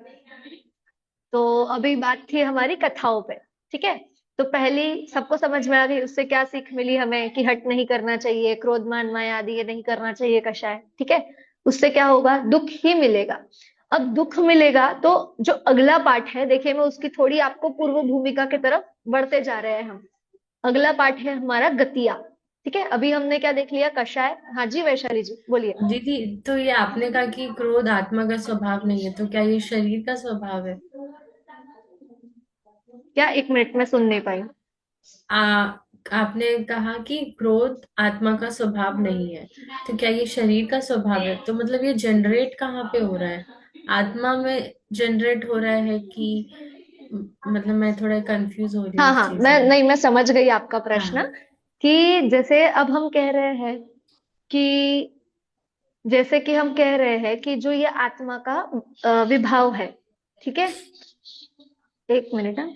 तो अभी बात थी हमारी कथाओं पे, ठीक है। तो पहली सबको समझ में आ गई, उससे क्या सीख मिली हमें कि हट नहीं करना चाहिए, क्रोध, मान, माया आदि ये नहीं करना चाहिए, कषाय, ठीक है। उससे क्या होगा, दुख ही मिलेगा। अब दुख मिलेगा तो जो अगला पार्ट है, देखिए मैं उसकी थोड़ी आपको पूर्व भूमिका की तरफ बढ़ते जा रहे हैं हम। अगला पार्ट है हमारा गतिया, ठीक है। अभी हमने क्या देख लिया, कषाय। हाँ जी, वैशाली जी बोलिए। दीदी, तो ये आपने कहा कि क्रोध आत्मा का स्वभाव नहीं है, तो क्या ये शरीर का स्वभाव है? क्या, 1 मिनट में सुन नहीं पाई। आ, आपने कहा कि क्रोध आत्मा का स्वभाव नहीं है, तो क्या ये शरीर का स्वभाव है? तो मतलब ये जनरेट कहाँ पे हो रहा है? आत्मा में जनरेट हो रहा है कि मतलब मैं थोड़ा कंफ्यूज हो रही हूँ हाँ इस हाँ, चीज मैं में। नहीं, मैं समझ गई आपका प्रश्न। हाँ। कि जैसे अब हम कह रहे हैं कि, जैसे कि हम कह रहे हैं कि जो ये आत्मा का विभाव है, ठीक है। 1 मिनट, हाँ।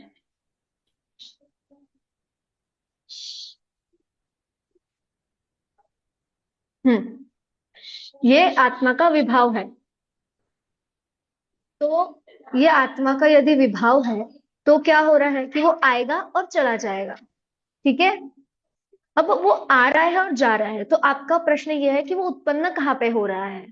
ये आत्मा का विभाव है। तो ये आत्मा का यदि विभाव है तो क्या हो रहा है कि वो आएगा और चला जाएगा, ठीक है। अब वो आ रहा है और जा रहा है, तो आपका प्रश्न ये है कि वो उत्पन्न कहाँ पे हो रहा है,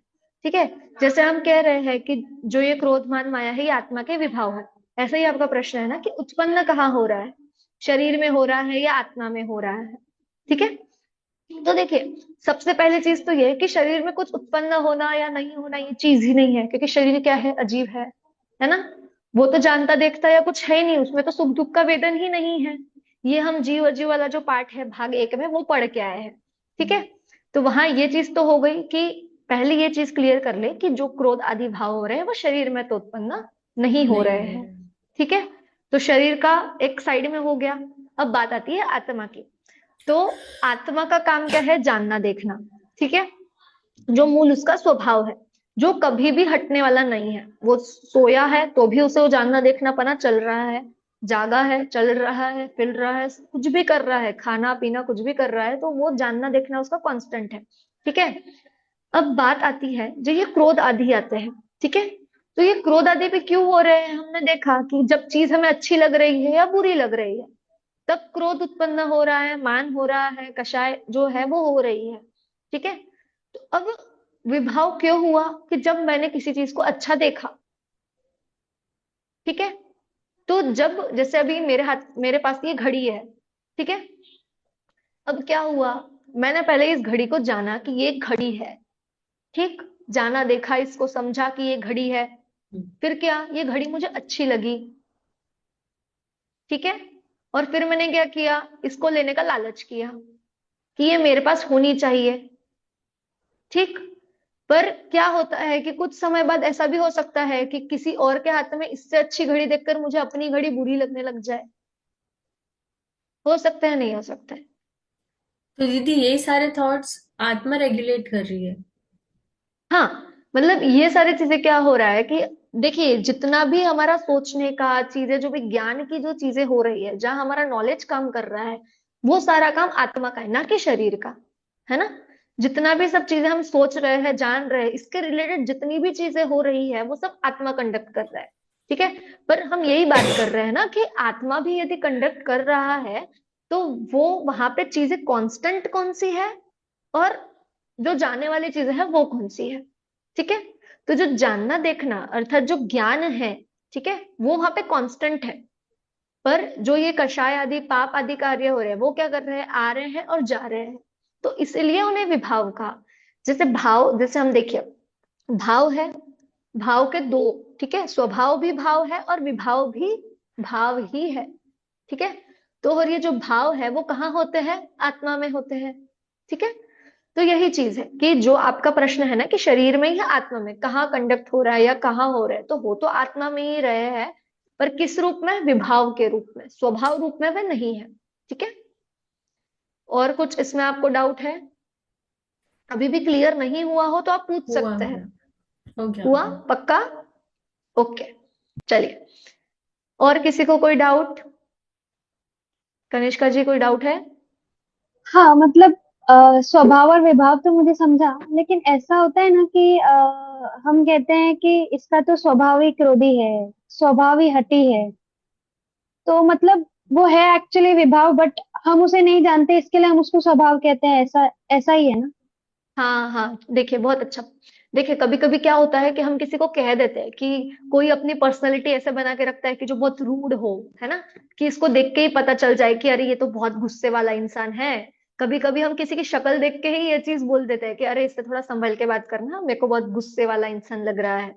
ठीक है। जैसे हम कह रहे हैं कि जो ये क्रोध, मान, माया है ये आत्मा के विभाव है। ऐसा ही आपका प्रश्न है ना कि उत्पन्न कहाँ हो रहा है, शरीर में हो रहा है या आत्मा में हो रहा है, ठीक है। तो देखिए, सबसे पहले चीज तो ये है कि शरीर में कुछ उत्पन्न होना या नहीं होना ये चीज ही नहीं है, क्योंकि शरीर क्या है, अजीब है ना। वो तो जानता देखता या कुछ है ही नहीं, उसमें तो सुख दुख का वेदन ही नहीं है। ये हम जीव अजीव वाला जो पार्ट है भाग 1 में वो पढ़ के आए हैं, ठीक है। तो वहां ये चीज तो हो गई कि पहले ये चीज क्लियर कर ले कि जो क्रोध आदि भाव हो रहे हैं वो शरीर में तो उत्पन्न नहीं हो नहीं रहे हो हैं, रहा है। ठीक है। तो शरीर का एक साइड में हो गया। अब बात आती है आत्मा की। तो आत्मा का काम क्या है, जानना देखना, ठीक है। जो मूल उसका स्वभाव है, जो कभी भी हटने वाला नहीं है। वो सोया है तो भी उसे वो जानना देखना पना चल रहा है, जागा है, चल रहा है, फिर रहा है, कुछ भी कर रहा है, खाना पीना कुछ भी कर रहा है, तो वो जानना देखना उसका कांस्टेंट है, ठीक है। अब बात आती है जो ये क्रोध आदि आते हैं, ठीक है। तो ये क्रोध आदि भी क्यों हो रहे हैं, हमने देखा कि जब चीज हमें अच्छी लग रही है या बुरी लग रही है तब क्रोध उत्पन्न हो रहा है, मान हो रहा है, कषाय जो है वो हो रही है, ठीक है। तो अब विभाव क्यों हुआ कि जब मैंने किसी चीज को अच्छा देखा, ठीक है। तो जब जैसे अभी मेरे हाथ मेरे पास ये घड़ी है, ठीक है। अब क्या हुआ, मैंने पहले इस घड़ी को जाना कि ये घड़ी है, ठीक। जाना देखा, इसको समझा कि ये घड़ी है। फिर क्या, ये घड़ी मुझे अच्छी लगी, ठीक है। और फिर मैंने क्या किया, इसको लेने का लालच किया कि ये मेरे पास होनी चाहिए, ठीक। पर क्या होता है कि कुछ समय बाद ऐसा भी हो सकता है कि किसी और के हाथ में इससे अच्छी घड़ी देखकर मुझे अपनी घड़ी बुरी लगने लग जाए। हो सकते हैं, नहीं हो सकते हैं। तो दीदी यही सारे थॉट्स आत्मा रेगुलेट कर रही है? हाँ, मतलब ये सारी चीजें क्या हो रहा है कि देखिए, जितना भी हमारा सोचने का चीजें, जो विज्ञान की जो चीजें हो रही है, जहां हमारा नॉलेज काम कर रहा है, वो सारा काम आत्मा का है, ना कि शरीर का। है ना? जितना भी सब चीजें हम सोच रहे हैं, जान रहे हैं, इसके रिलेटेड जितनी भी चीजें हो रही है, वो सब आत्मा कंडक्ट कर रहा है। ठीक है? पर हम यही बात कर रहे हैं ना कि आत्मा भी यदि कंडक्ट कर रहा है, तो वो वहां पे चीजें कांस्टेंट कौन सी है, और जो जाने वाली चीजें हैं वो कौन सी है। ठीक है? तो जो जानना देखना अर्थात जो ज्ञान है, ठीक है, वो वहां पे कांस्टेंट है। पर जो ये कषाय आदि पाप आदि कार्य हो रहे हैं, वो क्या कर रहे हैं, आ रहे हैं और जा रहे हैं। तो इसलिए उन्हें विभाव कहा। जैसे भाव, जैसे हम देखिए, भाव है, भाव के दो, ठीक है, स्वभाव भी भाव है और विभाव भी भाव ही है। ठीक है? तो और ये जो भाव है वो कहाँ होते हैं, आत्मा में होते हैं। ठीक है? तो यही चीज है कि जो आपका प्रश्न है ना कि शरीर में या आत्मा में कहाँ कंडक्ट हो रहा है या कहाँ हो रहा है, तो हो तो आत्मा में ही रहे हैं, पर किस रूप में, विभाव के रूप में, स्वभाव रूप में वह नहीं है। ठीक है? और कुछ इसमें आपको डाउट है, अभी भी क्लियर नहीं हुआ हो तो आप पूछ हुआ सकते हो हैं। गया, हो गया, हो हुआ गया। पक्का? ओके, चलिए। और किसी को कोई डाउट? कनिष्का जी, कोई डाउट है? हाँ मतलब स्वभाव और विभाव तो मुझे समझा, लेकिन ऐसा होता है ना कि हम कहते हैं कि इसका तो स्वभाव ही क्रोधी है, स्वभाव ही हठी है। तो मतलब वो है एक्चुअली विभाव, बट हम उसे नहीं जानते, इसके लिए हम उसको स्वभाव कहते हैं। ऐसा ऐसा ही है ना? हाँ हाँ, देखिए बहुत अच्छा। देखिए, कभी कभी क्या होता है कि हम किसी को कह देते हैं कि कोई अपनी पर्सनैलिटी ऐसे बना के रखता है कि जो बहुत रूड हो, है ना, कि इसको देख के ही पता चल जाए कि अरे ये तो बहुत गुस्से वाला इंसान है। कभी कभी हम किसी की शक्ल देख के ही ये चीज बोल देते हैं कि अरे इससे थोड़ा संभल के बात करना, मेरे को बहुत गुस्से वाला इंसान लग रहा है।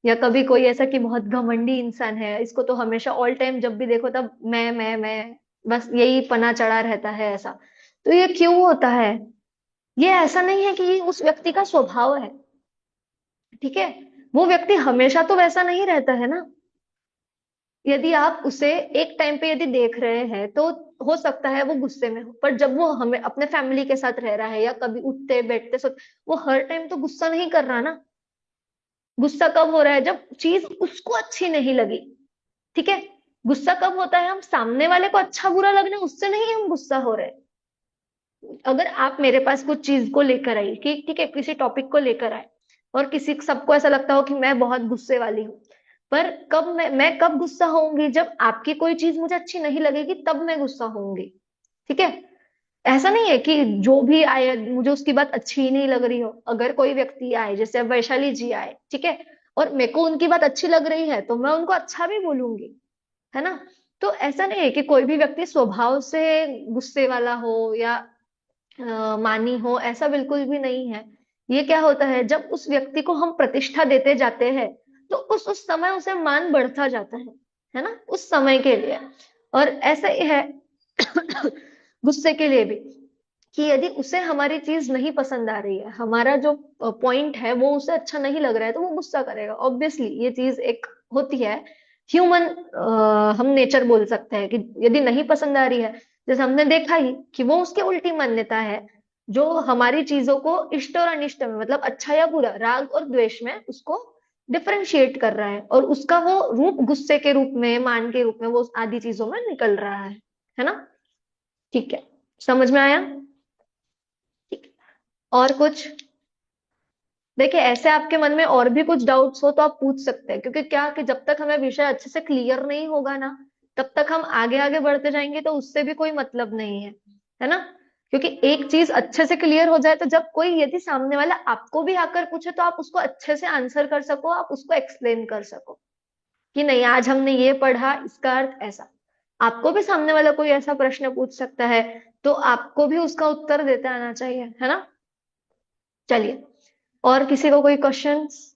या कभी कोई ऐसा कि बहुत घमंडी इंसान है, इसको तो हमेशा ऑल टाइम जब भी देखो तब मैं बस यही पना चढ़ा रहता है, ऐसा। तो ये क्यों होता है? ये ऐसा नहीं है कि ये उस व्यक्ति का स्वभाव है। ठीक है? वो व्यक्ति हमेशा तो वैसा नहीं रहता है ना। यदि आप उसे एक टाइम पे यदि देख रहे हैं, तो हो सकता है वो गुस्से में हो, पर जब वो हमें अपने फैमिली के साथ रह रहा है या कभी उठते बैठते सोते, वो हर टाइम तो गुस्सा नहीं कर रहा ना। गुस्सा कब हो रहा है, जब चीज उसको अच्छी नहीं लगी। ठीक है? गुस्सा कब होता है, हम सामने वाले को अच्छा बुरा लगना उससे नहीं हम गुस्सा हो रहे। अगर आप मेरे पास कुछ चीज को लेकर आई कि ठीक है, किसी टॉपिक को लेकर आए, और किसी सबको ऐसा लगता हो कि मैं बहुत गुस्से वाली हूँ, पर कब मैं कब गुस्सा होऊंगी, जब आपकी कोई चीज मुझे अच्छी नहीं लगेगी तब मैं गुस्सा होऊंगी। ठीक है? ऐसा नहीं है कि जो भी आए मुझे उसकी बात अच्छी ही नहीं लग रही हो। अगर कोई व्यक्ति आए, जैसे अब वैशाली जी आए, ठीक है, और मेरे को उनकी बात अच्छी लग रही है, तो मैं उनको अच्छा भी बोलूंगी। है ना? तो ऐसा नहीं है कि कोई भी व्यक्ति स्वभाव से गुस्से वाला हो या मानी हो, ऐसा बिल्कुल भी नहीं है। ये क्या होता है, जब उस व्यक्ति को हम प्रतिष्ठा देते जाते हैं, तो उस समय उसे मान बढ़ता जाता है ना, उस समय के लिए। और ऐसा ही है गुस्से के लिए भी, कि यदि उसे हमारी चीज नहीं पसंद आ रही है, हमारा जो पॉइंट है वो उसे अच्छा नहीं लग रहा है, तो वो गुस्सा करेगा। ऑब्वियसली ये चीज एक होती है, ह्यूमन, हम नेचर बोल सकते हैं कि यदि नहीं पसंद आ रही है, जैसे हमने देखा ही कि वो उसकी उल्टी मान्यता है, जो हमारी चीजों को इष्ट और अनिष्ट में, मतलब अच्छा या बुरा, राग और द्वेष में उसको डिफरेंशिएट कर रहा है, और उसका वो रूप गुस्से के रूप में, मान के रूप में, वो आदि चीजों में निकल रहा है ना? ठीक है, समझ में आया? ठीक है। और कुछ? देखिए, ऐसे आपके मन में और भी कुछ डाउट्स हो तो आप पूछ सकते हैं, क्योंकि क्या कि जब तक हमें विषय अच्छे से क्लियर नहीं होगा ना, तब तक हम आगे आगे बढ़ते जाएंगे तो उससे भी कोई मतलब नहीं है ना? क्योंकि एक चीज अच्छे से क्लियर हो जाए, तो जब कोई यदि सामने वाला आपको भी आकर पूछे, तो आप उसको अच्छे से आंसर कर सको, आप उसको एक्सप्लेन कर सको कि नहीं, आज हमने ये पढ़ा, इसका अर्थ ऐसा। आपको भी सामने वाला कोई ऐसा प्रश्न पूछ सकता है, तो आपको भी उसका उत्तर देते आना चाहिए, है ना? चलिए, और किसी को कोई क्वेश्चंस?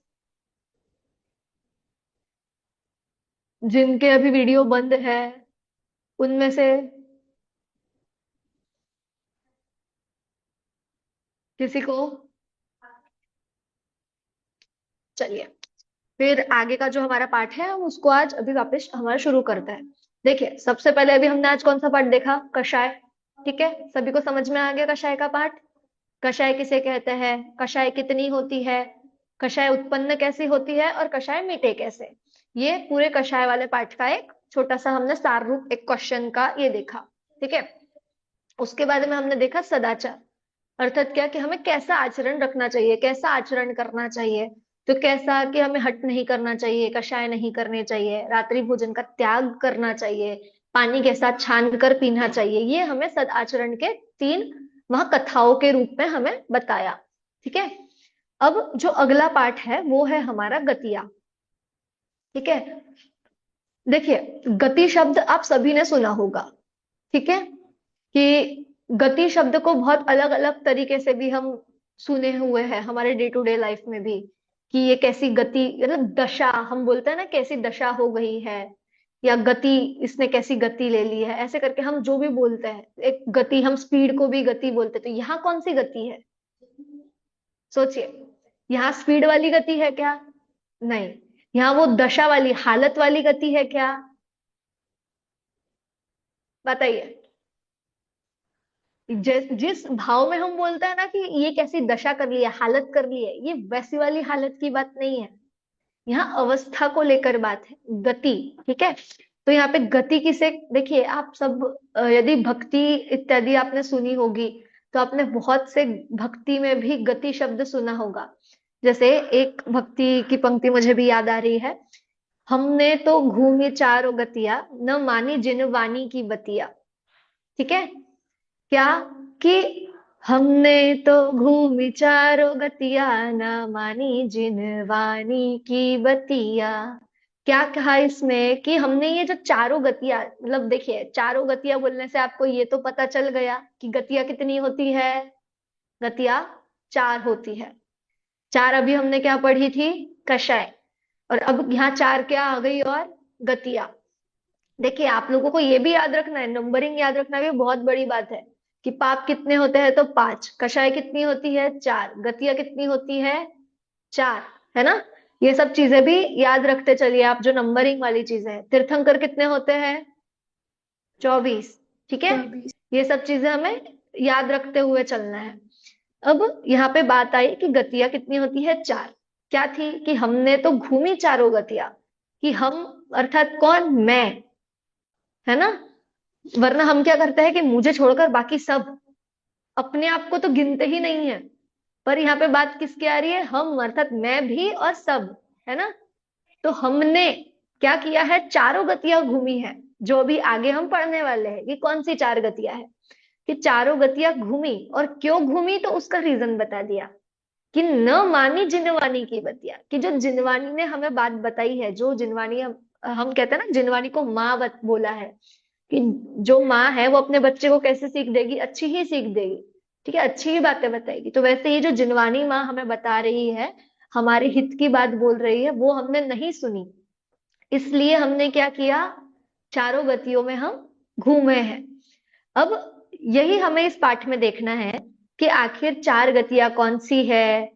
जिनके अभी वीडियो बंद है उनमें से किसी को? चलिए, फिर आगे का जो हमारा पाठ है हम उसको आज अभी वापस हमारा शुरू करते हैं। देखिए, सबसे पहले अभी हमने आज कौन सा पाठ देखा? कषाय। ठीक है, सभी को समझ में आ गया कषाय का पाठ? कषाय किसे कहते हैं, कषाय कितनी होती है, कषाय उत्पन्न कैसी होती है, और कषाय मिटे कैसे। ये पूरे कषाय वाले पाठ का एक छोटा सा हमने सार रूप एक क्वेश्चन का ये देखा। ठीक है, उसके बाद में हमने देखा सदाचार, अर्थात क्या कि हमें कैसा आचरण रखना चाहिए, कैसा आचरण करना चाहिए। तो कैसा कि हमें हट नहीं करना चाहिए, कषाय नहीं करने चाहिए, रात्रि भोजन का त्याग करना चाहिए, पानी के साथ छान कर पीना चाहिए। ये हमें सदाचरण के 3 वहां कथाओं के रूप में हमें बताया। ठीक है, अब जो अगला पाठ है वो है हमारा गतिया। ठीक है, देखिए, गति शब्द आप सभी ने सुना होगा। ठीक है, कि गति शब्द को बहुत अलग अलग तरीके से भी हम सुने हुए हैं हमारे डे टू डे लाइफ में भी, कि ये कैसी गति, मतलब दशा हम बोलते हैं ना, कैसी दशा हो गई है, या गति, इसने कैसी गति ले ली है, ऐसे करके हम जो भी बोलते हैं एक गति, हम स्पीड को भी गति बोलते हैं। तो यहाँ कौन सी गति है? सोचिए, यहाँ स्पीड वाली गति है क्या? नहीं। यहाँ वो दशा वाली, हालत वाली गति है क्या? बताइए। जिस भाव में हम बोलते हैं ना कि ये कैसी दशा कर ली है, हालत कर ली है, ये वैसी वाली हालत की बात नहीं है। यहाँ अवस्था को लेकर बात है, गति। ठीक है, तो यहाँ पे गति किसे, देखिए आप सब यदि भक्ति इत्यादि आपने सुनी होगी तो आपने बहुत से भक्ति में भी गति शब्द सुना होगा। जैसे एक भक्ति की पंक्ति मुझे भी याद आ रही है, हमने तो घूमी चारों गतिया, न मानी जिन वाणी की बतिया। ठीक है, क्या कि हमने तो घूमी चारों गतिया, न मानी जिन वाणी की बतिया। क्या कहा इसमें कि हमने ये जो चारों गतियां, मतलब देखिए चारों गतियां बोलने से आपको ये तो पता चल गया कि गतियां कितनी होती है, गतियां 4 होती है। 4 अभी हमने क्या पढ़ी थी? कषाय। और अब यहाँ 4 क्या आ गई? और गतियां। देखिए, आप लोगों को ये भी याद रखना है, नंबरिंग याद रखना भी बहुत बड़ी बात है, कि पाप कितने होते हैं? तो 5। कषाय कितनी होती है? 4। गतिया कितनी होती है? 4, है ना। ये सब चीजें भी याद रखते चलिए आप, जो नंबरिंग वाली चीजें हैं। तीर्थंकर कितने होते हैं? 24। ठीक है, 24। ये सब चीजें हमें याद रखते हुए चलना है। अब यहाँ पे बात आई कि गतिया कितनी होती है? 4। क्या थी? कि हमने तो घूमी चारों गतिया, कि हम अर्थात कौन? मैं, है ना। वरना हम क्या करते हैं कि मुझे छोड़कर बाकी सब, अपने आप को तो गिनते ही नहीं है। पर यहाँ पे बात किसकी आ रही है? हम, अर्थात मैं भी और सब, है ना। तो हमने क्या किया है? चारों गतियां घूमी है। जो भी आगे हम पढ़ने वाले हैं कि कौन सी 4 गतियां है, कि चारों गतियां घूमी। और क्यों घूमी तो उसका रीजन बता दिया, कि न मानी जिनवानी की बतिया, कि जो जिनवानी ने हमें बात बताई है, जो जिनवानी हम कहते हैं ना, जिनवानी को माँ बोला है, कि जो माँ है वो अपने बच्चे को कैसे सीख देगी? अच्छी ही सीख देगी। ठीक है, अच्छी ही बातें बताएगी। तो वैसे ही जो जिनवानी माँ हमें बता रही है, हमारे हित की बात बोल रही है, वो हमने नहीं सुनी। इसलिए हमने क्या किया? चारों गतियों में हम घूमे हैं। अब यही हमें इस पाठ में देखना है कि आखिर 4 गतियां कौन सी है,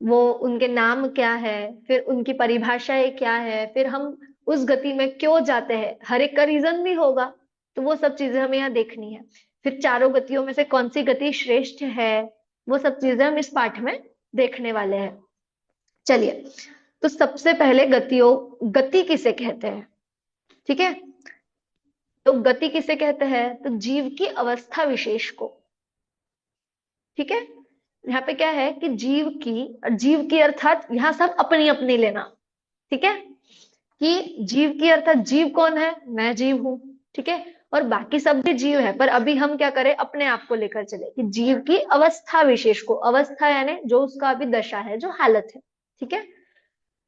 वो उनके नाम क्या है, फिर उनकी परिभाषाएं क्या है, फिर हम उस गति में क्यों जाते हैं, हर एक का रीजन भी होगा। तो वो सब चीजें हमें यहाँ देखनी है। फिर चारों गतियों में से कौन सी गति श्रेष्ठ है, वो सब चीजें हम इस पाठ में देखने वाले हैं। चलिए, तो सबसे पहले गति किसे कहते हैं? ठीक है, तो गति किसे कहते हैं? तो जीव की अवस्था विशेष को। ठीक है, यहाँ पे क्या है कि जीव की अर्थात यहाँ सब अपनी अपनी लेना। ठीक है, कि जीव की अर्थात जीव कौन है? मैं जीव हूं। ठीक है, और बाकी सब भी जीव है, पर अभी हम क्या करें? अपने आप को लेकर चले, कि जीव की अवस्था विशेष को। अवस्था यानी जो उसका अभी दशा है, जो हालत है। ठीक है,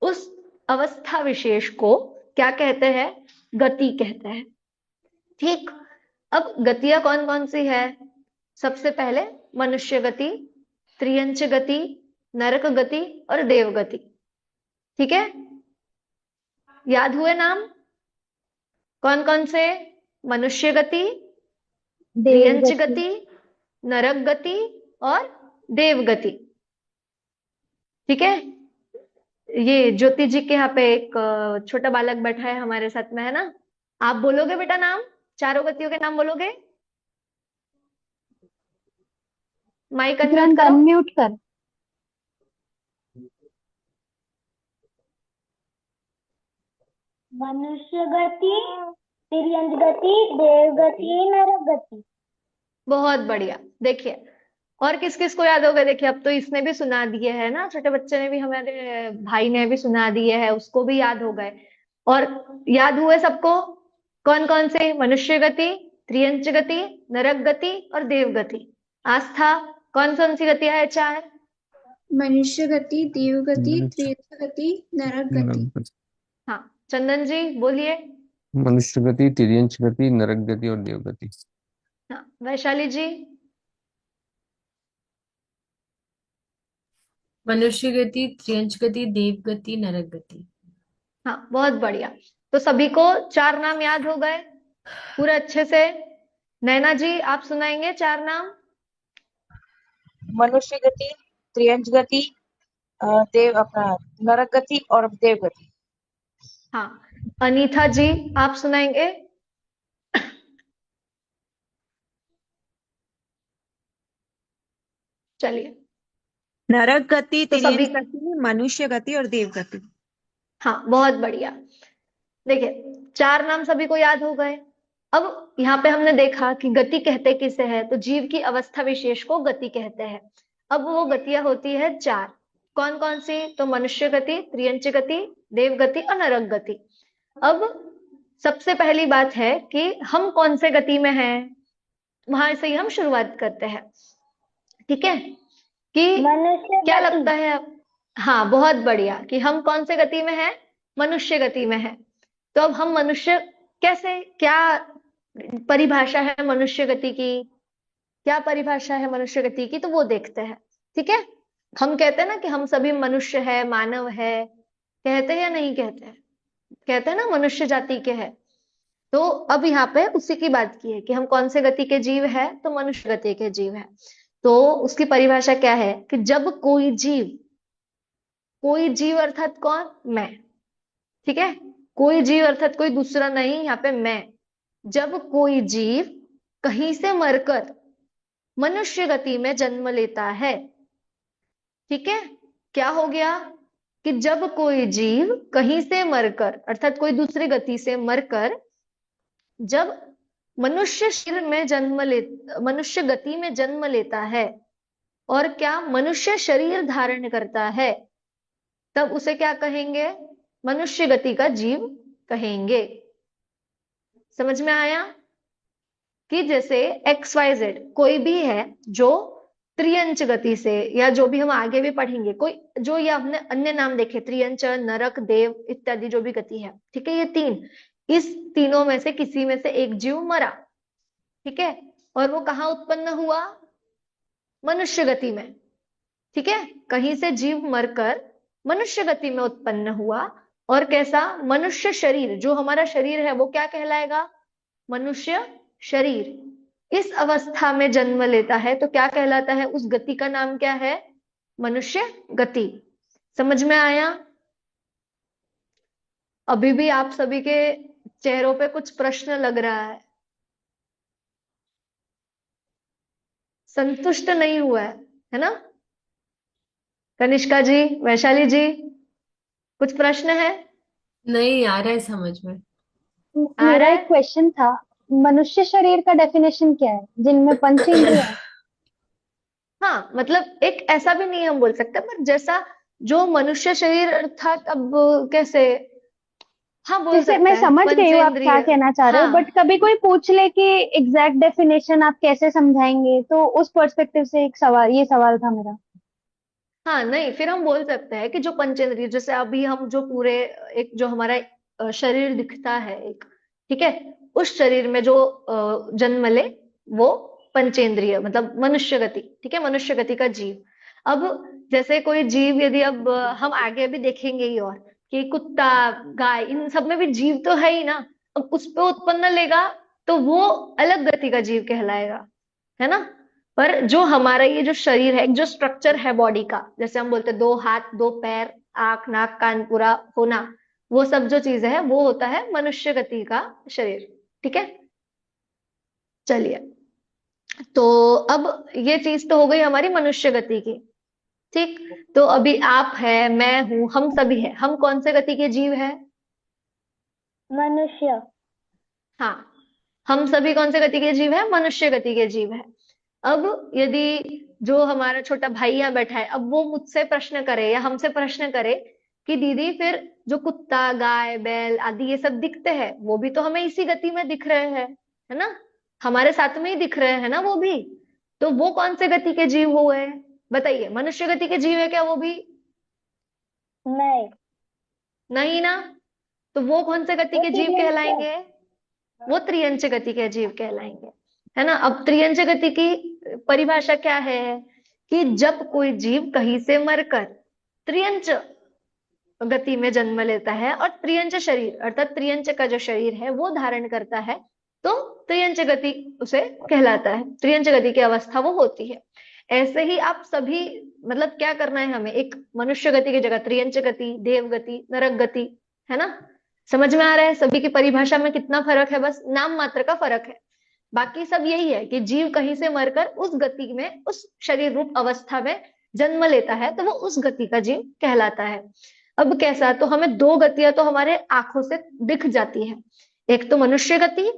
उस अवस्था विशेष को क्या कहते हैं? गति कहते हैं। ठीक, अब गतियां कौन कौन सी है? सबसे पहले मनुष्य गति, त्रियंच गति, नरक गति और देव गति। ठीक है, याद हुए नाम? कौन कौन से? मनुष्य गति, देव त्रियंच गति। गति, नरक गति और देव गति। ठीक है, ये ज्योति जी के यहाँ पे एक छोटा बालक बैठा है हमारे साथ में, है ना। आप बोलोगे बेटा नाम, चारों गतियों के नाम बोलोगे? माइक अनम्यूट तुरंत करो। अनम्यूट कर। मनुष्य गति, तिर्यंच गति, देव गति, नरक गति। बहुत बढ़िया। देखिए, और किस किस को याद हो गए? देखिए, अब तो इसने भी सुना दिए है ना, छोटे बच्चे ने भी, हमारे भाई ने भी सुना दिए है, उसको भी याद हो गए। और याद हुए सबको? कौन कौन से? मनुष्य गति, त्रियंच गति, नरक गति और देव गति। आस्था, कौन कौन सी गतियां है? चार। मनुष्य गति, देव गति, त्रेता गति, नरक गति। हाँ, चंदन जी बोलिए। मनुष्य गति, तिर्यंच गति, नरक गति और देव गति। हाँ, वैशाली जी। मनुष्य गति, त्रियंच गति, देव गति, नरक गति। हाँ, बहुत बढ़िया। तो सभी को चार नाम याद हो गए पूरे अच्छे से? नैना जी, आप सुनाएंगे चार नाम? मनुष्य गति, त्रियंच गति, देव अपना नरक गति और देव गति। हाँ, अनीता जी, आप सुनाएंगे? चलिए। नरक गति, तो सभी, तिर्यंच गति, मनुष्य गति और देव गति। हाँ, बहुत बढ़िया। देखिए, चार नाम सभी को याद हो गए। अब यहाँ पे हमने देखा कि गति कहते किसे है, तो जीव की अवस्था विशेष को गति कहते हैं। अब वो गतियां होती है चार। कौन कौन सी? तो मनुष्य गति, त्रियंच गति, देव गति और नरक गति। अब सबसे पहली बात है कि हम कौन से गति में हैं, वहां से ही हम शुरुआत करते हैं। ठीक है, कि मनुष्य क्या गति। लगता है? हाँ, बहुत बढ़िया, कि हम कौन से गति में हैं? मनुष्य गति में है। तो अब हम मनुष्य कैसे, क्या परिभाषा है मनुष्य गति की, क्या परिभाषा है मनुष्य गति की, तो वो देखते हैं। ठीक है, हम कहते हैं ना कि हम सभी मनुष्य है, मानव है, कहते हैं या नहीं कहते हैं? कहते हैं ना, मनुष्य जाति के हैं। तो अब यहाँ पे उसी की बात की है कि हम कौन से गति के जीव है, तो मनुष्य गति के जीव है। तो उसकी परिभाषा क्या है कि जब कोई जीव, कोई जीव अर्थात कौन? मैं। ठीक है, कोई जीव अर्थात कोई दूसरा नहीं, यहाँ पे मैं। जब कोई जीव कहीं से मरकर मनुष्य गति में जन्म लेता है, ठीक है, क्या हो गया कि जब कोई जीव कहीं से मरकर, अर्थात कोई दूसरी गति से मरकर, जब मनुष्य शरीर में जन्म ले, मनुष्य गति में जन्म लेता है और क्या मनुष्य शरीर धारण करता है, तब उसे क्या कहेंगे? मनुष्य गति का जीव कहेंगे। समझ में आया? कि जैसे XYZ कोई भी है जो त्रियंच गति से, या जो भी हम आगे भी पढ़ेंगे, कोई जो ये हमने अन्य नाम देखे, त्रियंच, नरक, देव इत्यादि जो भी गति है, ठीक है, ये तीन, इस तीनों में से किसी में से एक जीव मरा, ठीक है, और वो कहाँ उत्पन्न हुआ? मनुष्य गति में। ठीक है, कहीं से जीव मरकर मनुष्य गति में उत्पन्न हुआ, और कैसा? मनुष्य शरीर, जो हमारा शरीर है वो क्या कहलाएगा? मनुष्य शरीर। इस अवस्था में जन्म लेता है तो क्या कहलाता है? उस गति का नाम क्या है? मनुष्य गति। समझ में आया? अभी भी आप सभी के चेहरों पे कुछ प्रश्न लग रहा है, संतुष्ट नहीं हुआ है ना? कनिष्का जी, वैशाली जी, कुछ प्रश्न है? नहीं आ रहा है समझ में। आ मेरा रहा एक है? क्वेश्चन था, मनुष्य शरीर का डेफिनेशन क्या है जिनमें पंच इंद्रियां हैं? हाँ, मतलब एक ऐसा भी नहीं हम बोल सकते, पर जैसा जो मनुष्य शरीर अर्थात, अब कैसे, हाँ बोल जैसे सकते मैं हैं समझ गई हूँ आप क्या पंचेंद्रिय। कहना चाह रहे हो, बट हाँ, कभी कोई पूछ ले कि एग्जैक्ट डेफिनेशन आप कैसे समझाएंगे, तो उस पर्सपेक्टिव से एक सवाल, ये सवाल था मेरा। हाँ, नहीं, फिर हम बोल सकते हैं कि जो पंचेंद्रिय, जैसे अभी हम जो पूरे, एक जो हमारा शरीर दिखता है एक, ठीक है, उस शरीर में जो जन्म ले वो पंचेंद्रिय, मतलब मनुष्य गति, ठीक है, मनुष्य गति का जीव। अब जैसे कोई जीव, यदि अब हम आगे भी देखेंगे ही, और कि कुत्ता, गाय, इन सब में भी जीव तो है ही ना, अब उस पे उत्पन्न लेगा तो वो अलग गति का जीव कहलाएगा, है ना? पर जो हमारा ये जो शरीर है, एक जो स्ट्रक्चर है बॉडी का, जैसे हम बोलते हैं दो हाथ, दो पैर, आंख, नाक, कान पूरा होना, वो सब जो चीजें है वो होता है मनुष्य गति का शरीर। ठीक है, चलिए। तो अब ये चीज तो हो गई हमारी मनुष्य गति की। ठीक, तो अभी आप है, मैं हूं, हम सभी है, हम कौन से गति के जीव है? मनुष्य। हाँ, हम सभी कौन से गति के जीव है? मनुष्य गति के जीव है। अब यदि जो हमारा छोटा भाई यहाँ बैठा है, अब वो मुझसे प्रश्न करे या हमसे प्रश्न करे कि दीदी फिर जो कुत्ता, गाय, बैल आदि ये सब दिखते हैं, वो भी तो हमें इसी गति में दिख रहे हैं, है ना? हमारे साथ में ही दिख रहे हैं ना वो भी। तो वो कौन से गति के जीव हुए? बताइए, मनुष्य गति के जीव है क्या वो भी? नहीं। नहीं ना। तो वो कौन से गति वो के जीव त्रियंच है। कहलाएंगे? वो त्रियंच गति के जीव कहलाएंगे, है ना? अब त्रियंच गति की परिभाषा क्या है कि जब कोई जीव कहीं से मरकर त्रियंच गति में जन्म लेता है और त्रियंच शरीर अर्थात त्रियंच का जो शरीर है वो धारण करता है, तो त्रियंच गति उसे कहलाता है, त्रियंच गति की अवस्था वो होती है। ऐसे ही आप सभी, मतलब क्या करना है हमें, एक मनुष्य गति की जगह त्रियंच गति, देव गति, नरक गति, है ना? समझ में आ रहा है सभी की परिभाषा में कितना फर्क है? बस नाम मात्र का फर्क है, बाकी सब यही है कि जीव कहीं से मरकर उस गति में, उस शरीर रूप अवस्था में जन्म लेता है तो वो उस गति का जीव कहलाता है। अब कैसा, तो हमें दो गतियां तो हमारे आंखों से दिख जाती है, एक तो मनुष्य गति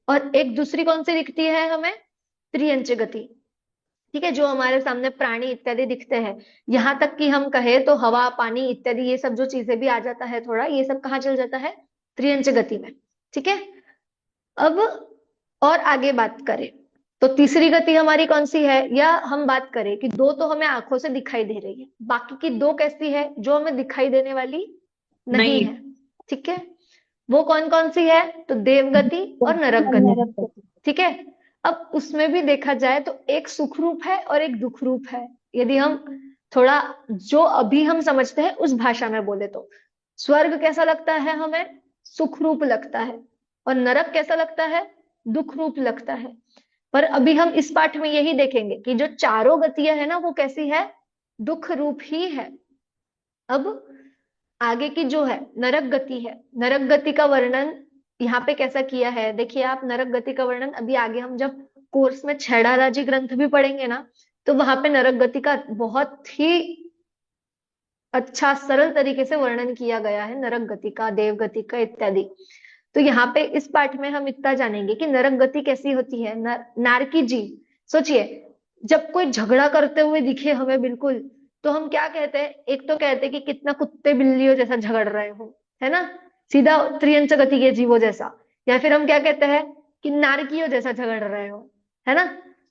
और एक दूसरी कौन सी दिखती है हमें? त्रियंच गति। ठीक है, जो हमारे सामने प्राणी इत्यादि दिखते हैं, यहाँ तक कि हम कहे तो हवा, पानी इत्यादि ये सब जो चीजें भी आ जाता है थोड़ा, ये सब कहाँ चल जाता है? त्रियंच गति में। ठीक है, अब और आगे बात करें तो तीसरी गति हमारी कौन सी है, या हम बात करें कि दो तो हमें आंखों से दिखाई दे रही है, बाकी की दो कैसी है? जो हमें दिखाई देने वाली नहीं है। ठीक है, वो कौन कौन सी है? तो देव गति और नरक गति। ठीक है, अब उसमें भी देखा जाए तो एक सुख रूप है और एक दुख रूप है। यदि हम थोड़ा जो अभी हम समझते हैं उस भाषा में बोले तो स्वर्ग कैसा लगता है हमें? सुख रूप लगता है, और नरक कैसा लगता है? दुख रूप लगता है। पर अभी हम इस पाठ में यही देखेंगे कि जो चारों गतियां है ना वो कैसी है? दुख रूप ही है। अब आगे की जो है नरक गति है, नरक गति का वर्णन यहाँ पे कैसा किया है देखिए आप। नरक गति का वर्णन अभी आगे हम जब कोर्स में छेड़ाराजी ग्रंथ भी पढ़ेंगे ना, तो वहां पे नरक गति का बहुत ही अच्छा सरल तरीके से वर्णन किया गया है, नरक गति का, देव गति का इत्यादि। तो यहाँ पे इस पाठ में हम इतना जानेंगे कि नरक गति कैसी होती है। नारकी जीव, सोचिए जब कोई झगड़ा करते हुए दिखे हमें बिल्कुल, तो हम क्या कहते हैं? एक तो कहते हैं कि कितना कुत्ते बिल्लियों जैसा झगड़ रहे हो, है ना, सीधा त्रियंच गति के जीवों जैसा। या फिर हम क्या कहते हैं कि नारकियों जैसा झगड़ रहे हो, है ना?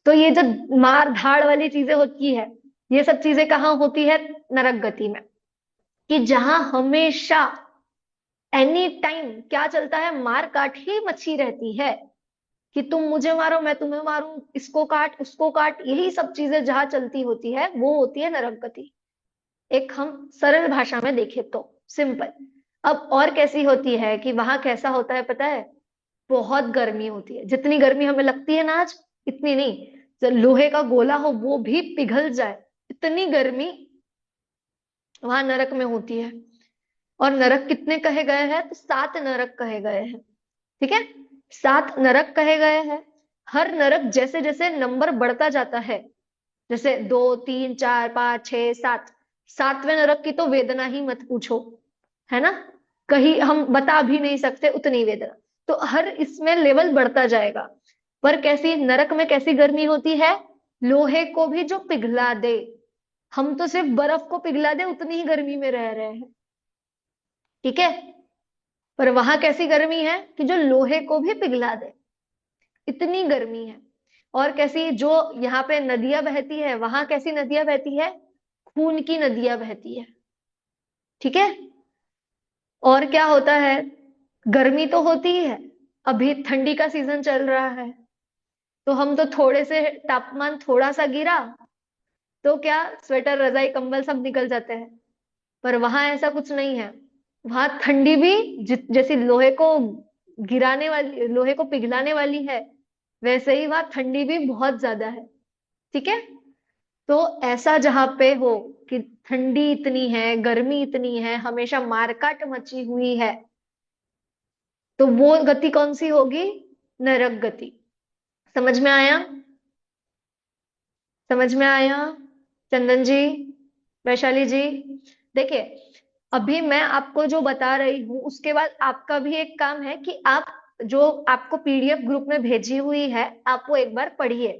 तो ये जो मार धाड़ वाली चीजें होती है, ये सब चीजें कहाँ होती है? नरक गति में, कि जहां हमेशा एनी टाइम क्या चलता है? मार काट ही मची रहती है, कि तुम मुझे मारो, मैं तुम्हें मारूं, इसको काट, उसको काट, यही सब चीजें जहां चलती होती है वो होती है नरक गति। एक हम सरल भाषा में देखें तो सिंपल। अब और कैसी होती है कि वहां कैसा होता है पता है? बहुत गर्मी होती है, जितनी गर्मी हमें लगती है ना आज, इतनी नहीं। जब लोहे का गोला हो वो भी पिघल जाए, इतनी गर्मी वहां नरक में होती है। और नरक कितने कहे गए हैं? तो 7 नरक कहे गए हैं। ठीक है, 7 नरक कहे गए हैं। हर नरक जैसे जैसे नंबर बढ़ता जाता है, जैसे 2, 3, 4, 5, 6, 7, 7वें नरक की तो वेदना ही मत पूछो, है ना, कहीं हम बता भी नहीं सकते उतनी वेदना। तो हर इसमें लेवल बढ़ता जाएगा। पर कैसी नरक में कैसी गर्मी होती है? लोहे को भी जो पिघला दे, हम तो सिर्फ बर्फ को पिघला दे उतनी ही गर्मी में रह रहे हैं। ठीक है, पर वहां कैसी गर्मी है कि जो लोहे को भी पिघला दे, इतनी गर्मी है। और कैसी, जो यहाँ पे नदियां बहती है, वहां कैसी नदियां बहती है? खून की नदियां बहती है। ठीक है, और क्या होता है? गर्मी तो होती ही है, अभी ठंडी का सीजन चल रहा है, तो हम तो थोड़े से तापमान थोड़ा सा गिरा तो क्या स्वेटर, रजाई, कंबल सब निकल जाते हैं। पर वहां ऐसा कुछ नहीं है, वहां ठंडी भी जैसी लोहे को गिराने वाली, लोहे को पिघलाने वाली है, वैसे ही वहां ठंडी भी बहुत ज्यादा है। ठीक है, तो ऐसा जहां पे हो कि ठंडी इतनी है, गर्मी इतनी है, हमेशा मारकाट मची हुई है, तो वो गति कौन सी होगी? नरक गति। समझ में आया? समझ में आया? चंदन जी, वैशाली जी, देखिए अभी मैं आपको जो बता रही हूँ उसके बाद आपका भी एक काम है कि आप जो आपको पीडीएफ ग्रुप में भेजी हुई है आप वो एक बार पढ़िए,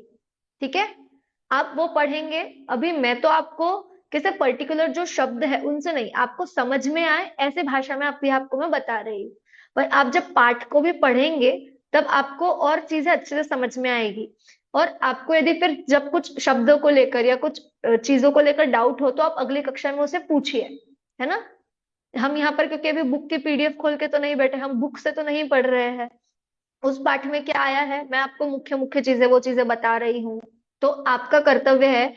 ठीक है? आप वो पढ़ेंगे। अभी मैं तो आपको किसी पर्टिकुलर जो शब्द है उनसे नहीं, आपको समझ में आए ऐसे भाषा में अभी आपको मैं बता रही हूँ। पर आप जब पाठ को भी पढ़ेंगे तब आपको और चीजें अच्छे से समझ में आएगी। और आपको यदि फिर जब कुछ शब्दों को लेकर या कुछ चीजों को लेकर डाउट हो तो आप अगली कक्षा में उसे पूछिए, है ना? हम यहाँ पर क्योंकि अभी बुक की पीडीएफ खोल के तो नहीं बैठे, हम बुक से तो नहीं पढ़ रहे हैं। उस पाठ में क्या आया है मैं आपको मुख्य मुख्य चीजें वो चीजें बता रही हूँ। तो आपका कर्तव्य है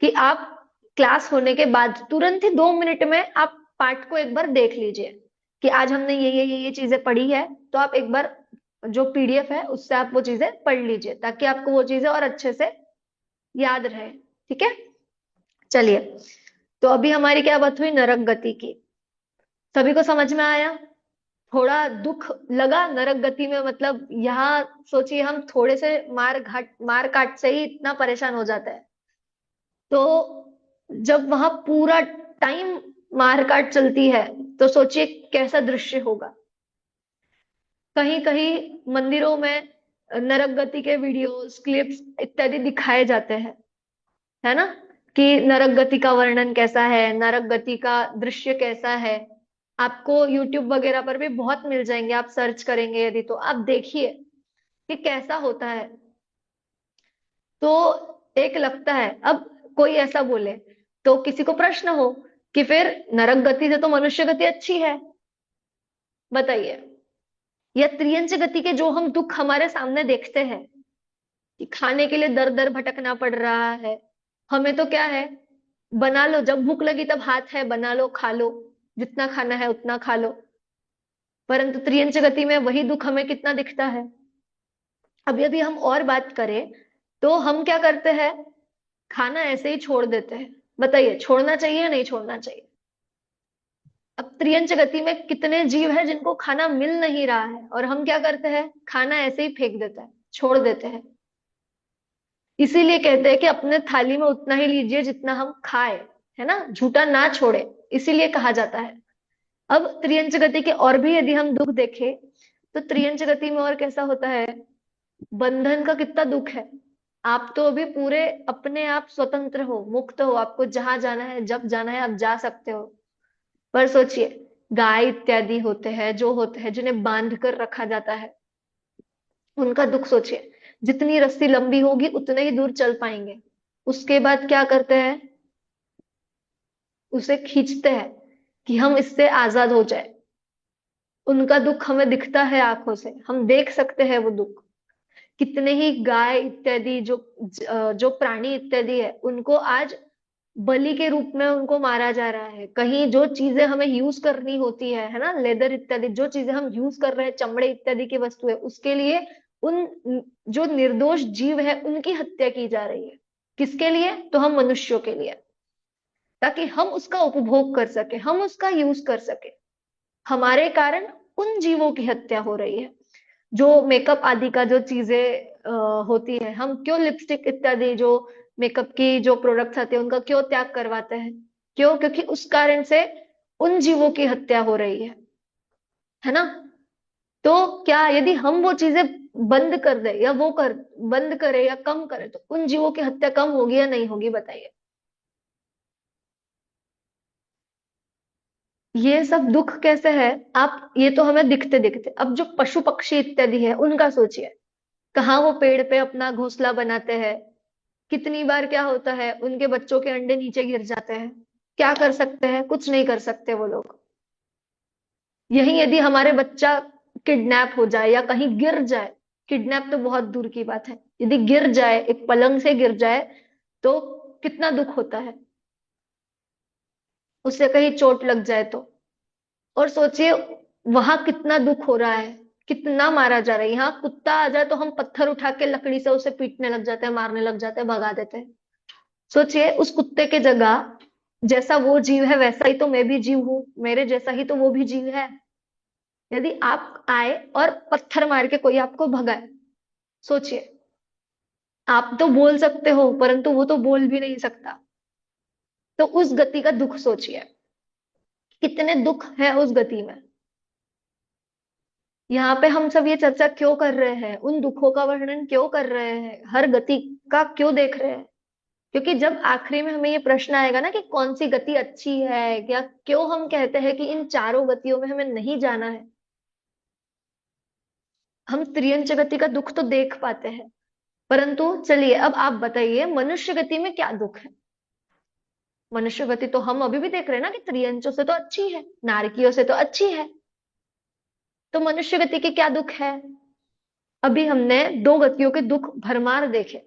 कि आप क्लास होने के बाद तुरंत ही 2 मिनट में आप पाठ को एक बार देख लीजिए कि आज हमने ये चीजें पढ़ी है। तो आप एक बार जो पीडीएफ है उससे आप वो चीजें पढ़ लीजिए ताकि आपको वो चीजें और अच्छे से याद रहे, ठीक है? चलिए, तो अभी हमारी क्या बात हुई? नरक गति की। सभी को समझ में आया? थोड़ा दुख लगा नरक गति में? मतलब यहाँ सोचिए हम थोड़े से मार काट से ही इतना परेशान हो जाता है, तो जब वहां पूरा टाइम मार काट चलती है तो सोचिए कैसा दृश्य होगा। कहीं कहीं मंदिरों में नरक गति के वीडियोस, क्लिप्स इत्यादि दिखाए जाते हैं, है ना? कि नरक गति का वर्णन कैसा है, नरक गति का दृश्य कैसा है। आपको यूट्यूब वगैरह पर भी बहुत मिल जाएंगे, आप सर्च करेंगे यदि तो आप देखिए कि कैसा होता है। तो एक लगता है अब कोई ऐसा बोले तो किसी को प्रश्न हो कि फिर नरक गति से तो मनुष्य गति अच्छी है, बताइए। या त्रियंच गति के जो हम दुख हमारे सामने देखते हैं कि खाने के लिए दर दर भटकना पड़ रहा है, हमें तो क्या है, बना लो, जब भूख लगी तब हाथ है, बना लो खा लो, जितना खाना है उतना खा लो। परंतु त्रियंच गति में वही दुख हमें कितना दिखता है। अब यदि हम और बात करें तो हम क्या करते हैं, खाना ऐसे ही छोड़ देते हैं। बताइए छोड़ना चाहिए या नहीं छोड़ना चाहिए? अब त्रियंच गति में कितने जीव है जिनको खाना मिल नहीं रहा है और हम क्या करते हैं, खाना ऐसे ही फेंक देते हैं, छोड़ देते हैं। इसीलिए कहते हैं कि अपने थाली में उतना ही लीजिए जितना हम खाए, है ना? झूठा ना छोड़े, इसीलिए कहा जाता है। अब त्रियंच गति के और भी यदि हम दुख देखें तो त्रियंच गति में और कैसा होता है, बंधन का कितना दुख है। आप तो अभी पूरे अपने आप स्वतंत्र हो, मुक्त हो, आपको जहां जाना है जब जाना है आप जा सकते हो। पर सोचिए गाय इत्यादि होते हैं, जो होते हैं जिन्हें बांध कर रखा जाता है, उनका दुख सोचिए। जितनी रस्सी लंबी होगी उतने ही दूर चल पाएंगे, उसके बाद क्या करते हैं, उसे खींचते हैं कि हम इससे आजाद हो जाए। उनका दुख हमें दिखता है, आंखों से हम देख सकते हैं वो दुख। कितने ही गाय इत्यादि जो प्राणी इत्यादि है उनको आज बलि के रूप में उनको मारा जा रहा है। कहीं जो चीजें हमें यूज करनी होती है ना, लेदर इत्यादि जो चीजें हम यूज कर रहे हैं, चमड़े इत्यादि की वस्तुएं, उसके लिए उन जो निर्दोष जीव है उनकी हत्या की जा रही है। किसके लिए? तो हम मनुष्यों के लिए, ताकि हम उसका उपभोग कर सके, हम उसका यूज कर सके। हमारे कारण उन जीवों की हत्या हो रही है। जो मेकअप आदि का जो चीजें होती है, हम क्यों लिपस्टिक इत्यादि जो मेकअप की जो प्रोडक्ट्स आते हैं उनका क्यों त्याग करवाते हैं? क्यों? क्योंकि उस कारण से उन जीवों की हत्या हो रही है ना? तो क्या यदि हम वो चीजें बंद कर दे या बंद करे या कम करे तो उन जीवों की हत्या कम होगी या नहीं होगी, बताइए। ये सब दुख कैसे है आप, ये तो हमें दिखते दिखते। अब जो पशु पक्षी इत्यादि है उनका सोचिए, कहाँ वो पेड़ पे अपना घोंसला बनाते हैं, कितनी बार क्या होता है उनके बच्चों के अंडे नीचे गिर जाते हैं। क्या कर सकते हैं? कुछ नहीं कर सकते वो लोग। यही यदि हमारे बच्चा किडनैप हो जाए या कहीं गिर जाए, किडनैप तो बहुत दूर की बात है, यदि गिर जाए, एक पलंग से गिर जाए तो कितना दुख होता है, उससे कहीं चोट लग जाए तो। और सोचिए वहां कितना दुख हो रहा है, कितना मारा जा रहा है। यहाँ कुत्ता आ जाए तो हम पत्थर उठा के लकड़ी से उसे पीटने लग जाते हैं, मारने लग जाते हैं, भगा देते हैं। सोचिए उस कुत्ते के जगह जैसा वो जीव है वैसा ही तो मैं भी जीव हूं, मेरे जैसा ही तो वो भी जीव है। यदि आप आए और पत्थर मार के कोई आपको भगाए, सोचिए, आप तो बोल सकते हो परंतु वो तो बोल भी नहीं सकता। तो उस गति का दुख सोचिए, कितने दुख है उस गति में। यहाँ पे हम सब ये चर्चा क्यों कर रहे हैं, उन दुखों का वर्णन क्यों कर रहे हैं, हर गति का क्यों देख रहे हैं? क्योंकि जब आखिरी में हमें ये प्रश्न आएगा ना कि कौन सी गति अच्छी है, या क्यों हम कहते हैं कि इन चारों गतियों में हमें नहीं जाना है, हम त्रियंच गति का दुख तो देख पाते हैं। परंतु चलिए अब आप बताइए मनुष्य गति में क्या दुख है। मनुष्य गति तो हम अभी भी देख रहे हैं ना कि त्रियंचों से तो अच्छी है, नारकियों से तो अच्छी है। तो मनुष्य गति के क्या दुख है? अभी हमने दो गतियों के दुख भरमार देखे,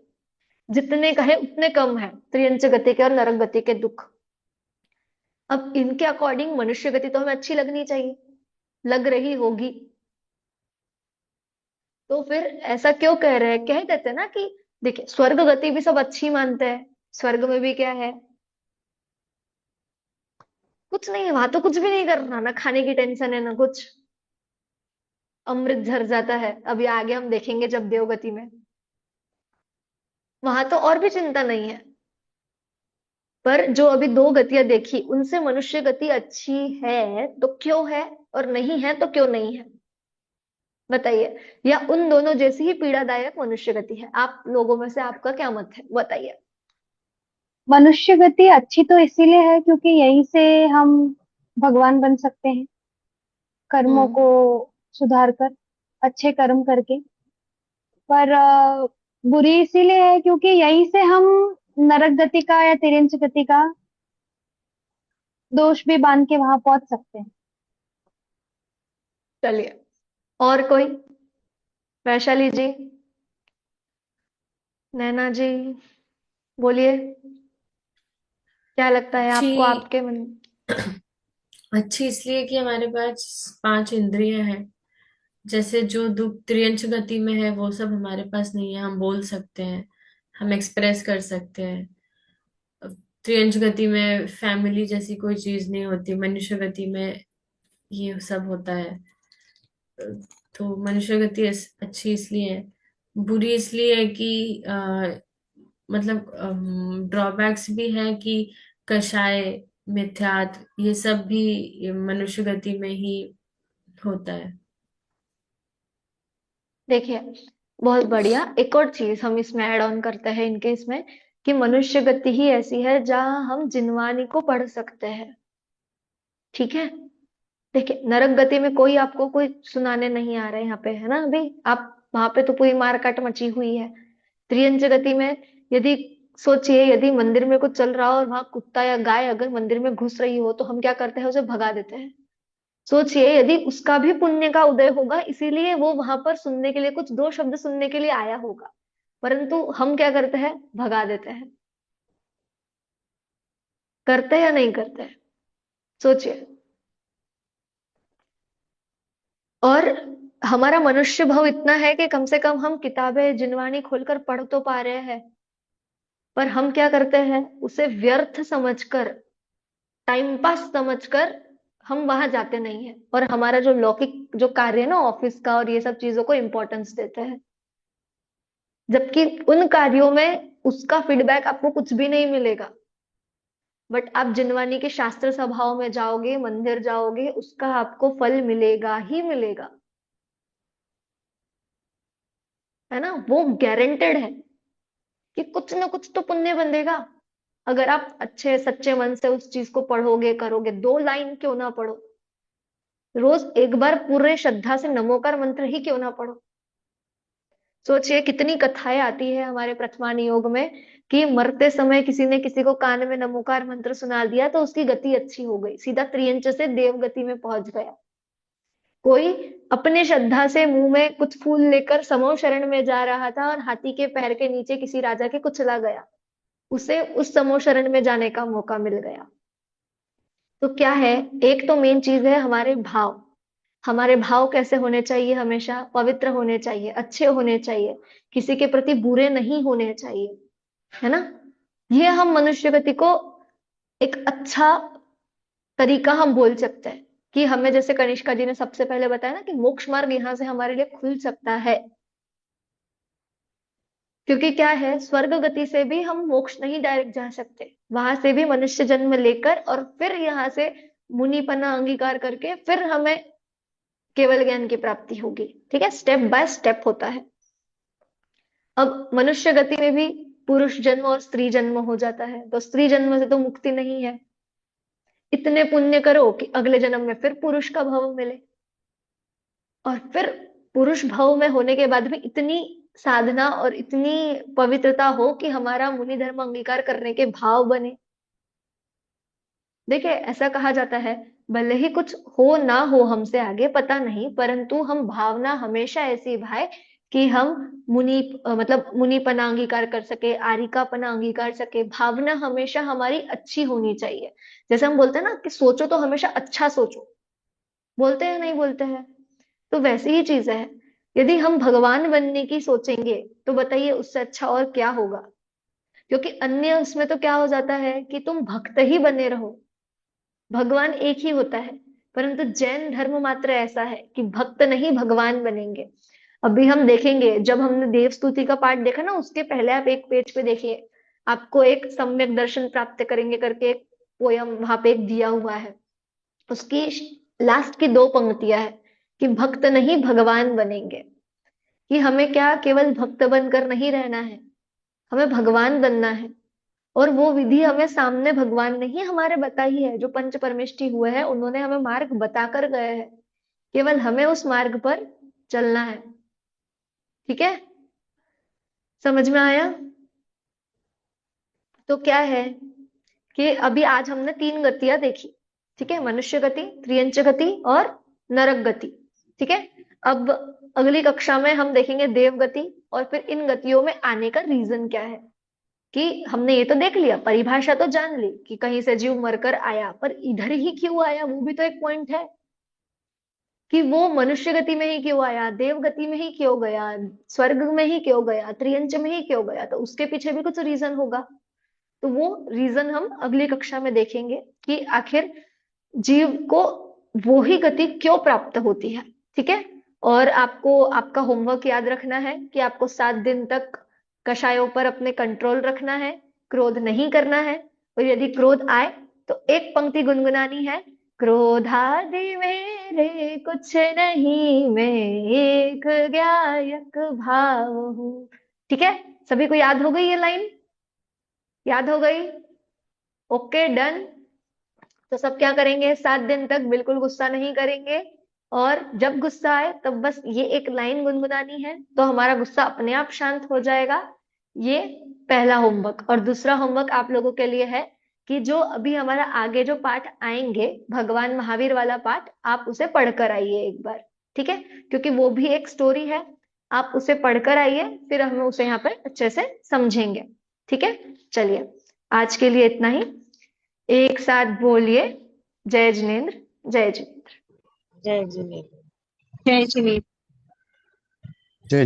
जितने कहे उतने कम है त्रियंच गति के और नरक गति के दुख। अब इनके अकॉर्डिंग मनुष्य गति तो हमें अच्छी लगनी चाहिए, लग रही होगी। तो फिर ऐसा क्यों कह रहे हैं? कह देते ना कि देखिए स्वर्ग गति भी सब अच्छी मानते हैं, स्वर्ग में भी क्या है, कुछ नहीं है, वहां तो कुछ भी नहीं करना, ना खाने की टेंशन है ना कुछ, अमृत झर जाता है। अभी आगे हम देखेंगे जब देवगति में, वहां तो और भी चिंता नहीं है। पर जो अभी दो गतियां देखी उनसे मनुष्य गति अच्छी है तो क्यों है, और नहीं है तो क्यों नहीं है, बताइए। या उन दोनों जैसी ही पीड़ादायक मनुष्य गति है? आप लोगों में से आपका क्या मत है, बताइए। मनुष्य गति अच्छी तो इसीलिए है क्योंकि यहीं से हम भगवान बन सकते हैं, कर्मों को हम्म। सुधार कर, अच्छे कर्म करके। पर बुरी इसीलिए है क्योंकि यहीं से हम नरक गति का या तिरंच गति का दोष भी बांध के वहां पहुंच सकते हैं। चलिए, और कोई? वैशाली जी, नैना जी, बोलिए, क्या लगता है अच्छी आपको, आपके मन? अच्छी इसलिए कि हमारे पास पांच इंद्रियां हैं। जैसे जो दुख त्रियंच गति में है वो सब हमारे पास नहीं है, हम बोल सकते हैं, हम एक्सप्रेस कर सकते हैं। त्रियंच गति में फैमिली जैसी कोई चीज नहीं होती, मनुष्य गति में ये सब होता है। तो मनुष्य गति अच्छी इसलिए है। बुरी इसलिए है कि मतलब ड्रॉबैक्स भी है कि कषाय, मिथ्यात्व, ये सब भी मनुष्य गति में ही होता है। देखिए, बहुत बढ़िया, एक और चीज हम इसमें ऐड ऑन करते हैं इनके इसमें, कि मनुष्य गति ही ऐसी है जहां हम जिनवानी को पढ़ सकते हैं। ठीक है, देखिए नरक गति में कोई आपको कोई सुनाने नहीं आ रहा है यहाँ पे, है ना, अभी आप वहां पे तो पूरी मारकाट मची हुई है। त्रियंच गति में यदि सोचिए, यदि मंदिर में कुछ चल रहा हो और वहां कुत्ता या गाय अगर मंदिर में घुस रही हो तो हम क्या करते हैं, उसे भगा देते हैं। सोचिए यदि उसका भी पुण्य का उदय होगा, इसीलिए वो वहां पर सुनने के लिए, कुछ दो शब्द सुनने के लिए आया होगा, परंतु हम क्या करते हैं, भगा देते हैं। करते हैं या नहीं करते हैं? सोचिए। और हमारा मनुष्य भाव इतना है कि कम से कम हम किताबें जिनवाणी खोलकर पढ़ तो पा रहे हैं, पर हम क्या करते हैं, उसे व्यर्थ समझकर, टाइम पास समझकर हम वहां जाते नहीं है, और हमारा जो लौकिक जो कार्य है ना ऑफिस का और ये सब चीजों को इम्पोर्टेंस देते हैं, जबकि उन कार्यों में उसका फीडबैक आपको कुछ भी नहीं मिलेगा। बट आप जिनवानी के शास्त्र सभाओं में जाओगे, मंदिर जाओगे, उसका आपको फल मिलेगा ही मिलेगा, है ना, वो गारंटेड है कि कुछ ना कुछ तो पुण्य बंधेगा। अगर आप अच्छे सच्चे मन से उस चीज को पढ़ोगे करोगे, दो लाइन क्यों ना पढ़ो, रोज एक बार पूरे श्रद्धा से नमोकार मंत्र ही क्यों ना पढ़ो। सोचिए कितनी कथाएं आती है हमारे प्रथमान योग में कि मरते समय किसी ने किसी को कान में नमोकार मंत्र सुना दिया तो उसकी गति अच्छी हो गई, सीधा त्रियंच से देव गति में पहुंच गया। कोई अपने श्रद्धा से मुंह में कुछ फूल लेकर समो शरण में जा रहा था और हाथी के पैर के नीचे किसी राजा के कुचला गया, उसे उस समो शरण में जाने का मौका मिल गया। तो क्या है, एक तो मेन चीज है हमारे भाव। हमारे भाव कैसे होने चाहिए, हमेशा पवित्र होने चाहिए, अच्छे होने चाहिए, किसी के प्रति बुरे नहीं होने चाहिए, है ना। ये हम मनुष्य गति को एक अच्छा तरीका हम बोल सकते हैं कि हमें, जैसे कनिष्का जी ने सबसे पहले बताया ना, कि मोक्ष मार्ग यहाँ से हमारे लिए खुल सकता है। क्योंकि क्या है, स्वर्ग गति से भी हम मोक्ष नहीं डायरेक्ट जा सकते, वहां से भी मनुष्य जन्म लेकर और फिर यहाँ से मुनिपना अंगीकार करके फिर हमें केवल ज्ञान की प्राप्ति होगी। ठीक है, स्टेप बाय स्टेप होता है। अब मनुष्य गति में भी पुरुष जन्म और स्त्री जन्म हो जाता है, तो स्त्री जन्म से तो मुक्ति नहीं है। इतने पुण्य करो कि अगले जन्म में फिर पुरुष का भाव मिले, और फिर पुरुष भाव में होने के बाद भी इतनी साधना और इतनी पवित्रता हो कि हमारा मुनि धर्म अंगीकार करने के भाव बने। देखिए, ऐसा कहा जाता है, भले ही कुछ हो ना हो हमसे आगे पता नहीं, परंतु हम भावना हमेशा ऐसी भाए कि हम मतलब मुनिपना अंगीकार कर सके, आरिकापना अंगीकार सके। भावना हमेशा हमारी अच्छी होनी चाहिए। जैसे हम बोलते हैं ना कि सोचो तो हमेशा अच्छा सोचो, बोलते हैं नहीं बोलते हैं, तो वैसी ही चीज है। यदि हम भगवान बनने की सोचेंगे तो बताइए उससे अच्छा और क्या होगा। क्योंकि अन्य उसमें तो क्या हो जाता है कि तुम भक्त ही बने रहो, भगवान एक ही होता है। परंतु जैन धर्म मात्र ऐसा है कि भक्त नहीं भगवान बनेंगे। अभी हम देखेंगे, जब हमने देव स्तुति का पाठ देखा ना, उसके पहले आप एक पेज पे देखिए, आपको एक सम्यक दर्शन प्राप्त करेंगे करके एक पोयम वहां पे एक दिया हुआ है। उसकी लास्ट की 2 पंक्तियां है कि भक्त नहीं भगवान बनेंगे। कि हमें क्या केवल भक्त बनकर नहीं रहना है, हमें भगवान बनना है। और वो विधि हमें सामने भगवान ने ही हमारे बताई है, जो पंच परमेष्टि हुए हैं उन्होंने हमें मार्ग बताकर गए हैं, केवल हमें उस मार्ग पर चलना है। ठीक है, समझ में आया? तो क्या है कि अभी आज हमने 3 गतियां देखी। ठीक है, मनुष्य गति, त्रियंच गति और नरक गति। ठीक है, अब अगली कक्षा में हम देखेंगे देव गति, और फिर इन गतियों में आने का रीजन क्या है। कि हमने ये तो देख लिया, परिभाषा तो जान ली कि कहीं से जीव मरकर आया, पर इधर ही क्यों आया, वो भी तो एक पॉइंट है। कि वो मनुष्य गति में ही क्यों आया, देव गति में ही क्यों गया, स्वर्ग में ही क्यों गया, त्रियंच में ही क्यों गया, तो उसके पीछे भी कुछ रीजन होगा। तो वो रीजन हम अगली कक्षा में देखेंगे कि आखिर जीव को वो ही गति क्यों प्राप्त होती है। ठीक है, और आपको आपका होमवर्क याद रखना है कि आपको 7 दिन तक कषायों पर अपने कंट्रोल रखना है, क्रोध नहीं करना है। और यदि क्रोध आए तो एक पंक्ति गुनगुनानी है, क्रोधादि मेरे कुछ नहीं, मैं एक ज्ञायक भाव हूँ। ठीक है, सभी को याद हो गई ये लाइन? याद हो गई? Okay, done. तो सब क्या करेंगे, 7 दिन तक बिल्कुल गुस्सा नहीं करेंगे, और जब गुस्सा आए तब बस ये एक लाइन गुनगुनानी है, तो हमारा गुस्सा अपने आप शांत हो जाएगा। ये पहला होमवर्क। और दूसरा होमवर्क आप लोगों के लिए है कि जो अभी हमारा आगे जो पाठ आएंगे, भगवान महावीर वाला पाठ, आप उसे पढ़कर आइए एक बार। ठीक है, क्योंकि वो भी एक स्टोरी है, आप उसे पढ़कर आइए, फिर हम उसे यहाँ पर अच्छे से समझेंगे। ठीक है, चलिए आज के लिए इतना ही। एक साथ बोलिए, जय जिनेन्द्र, जय जिनेन्द्र। जय जिनेन्द्र। जय जिनेन्द्र। जय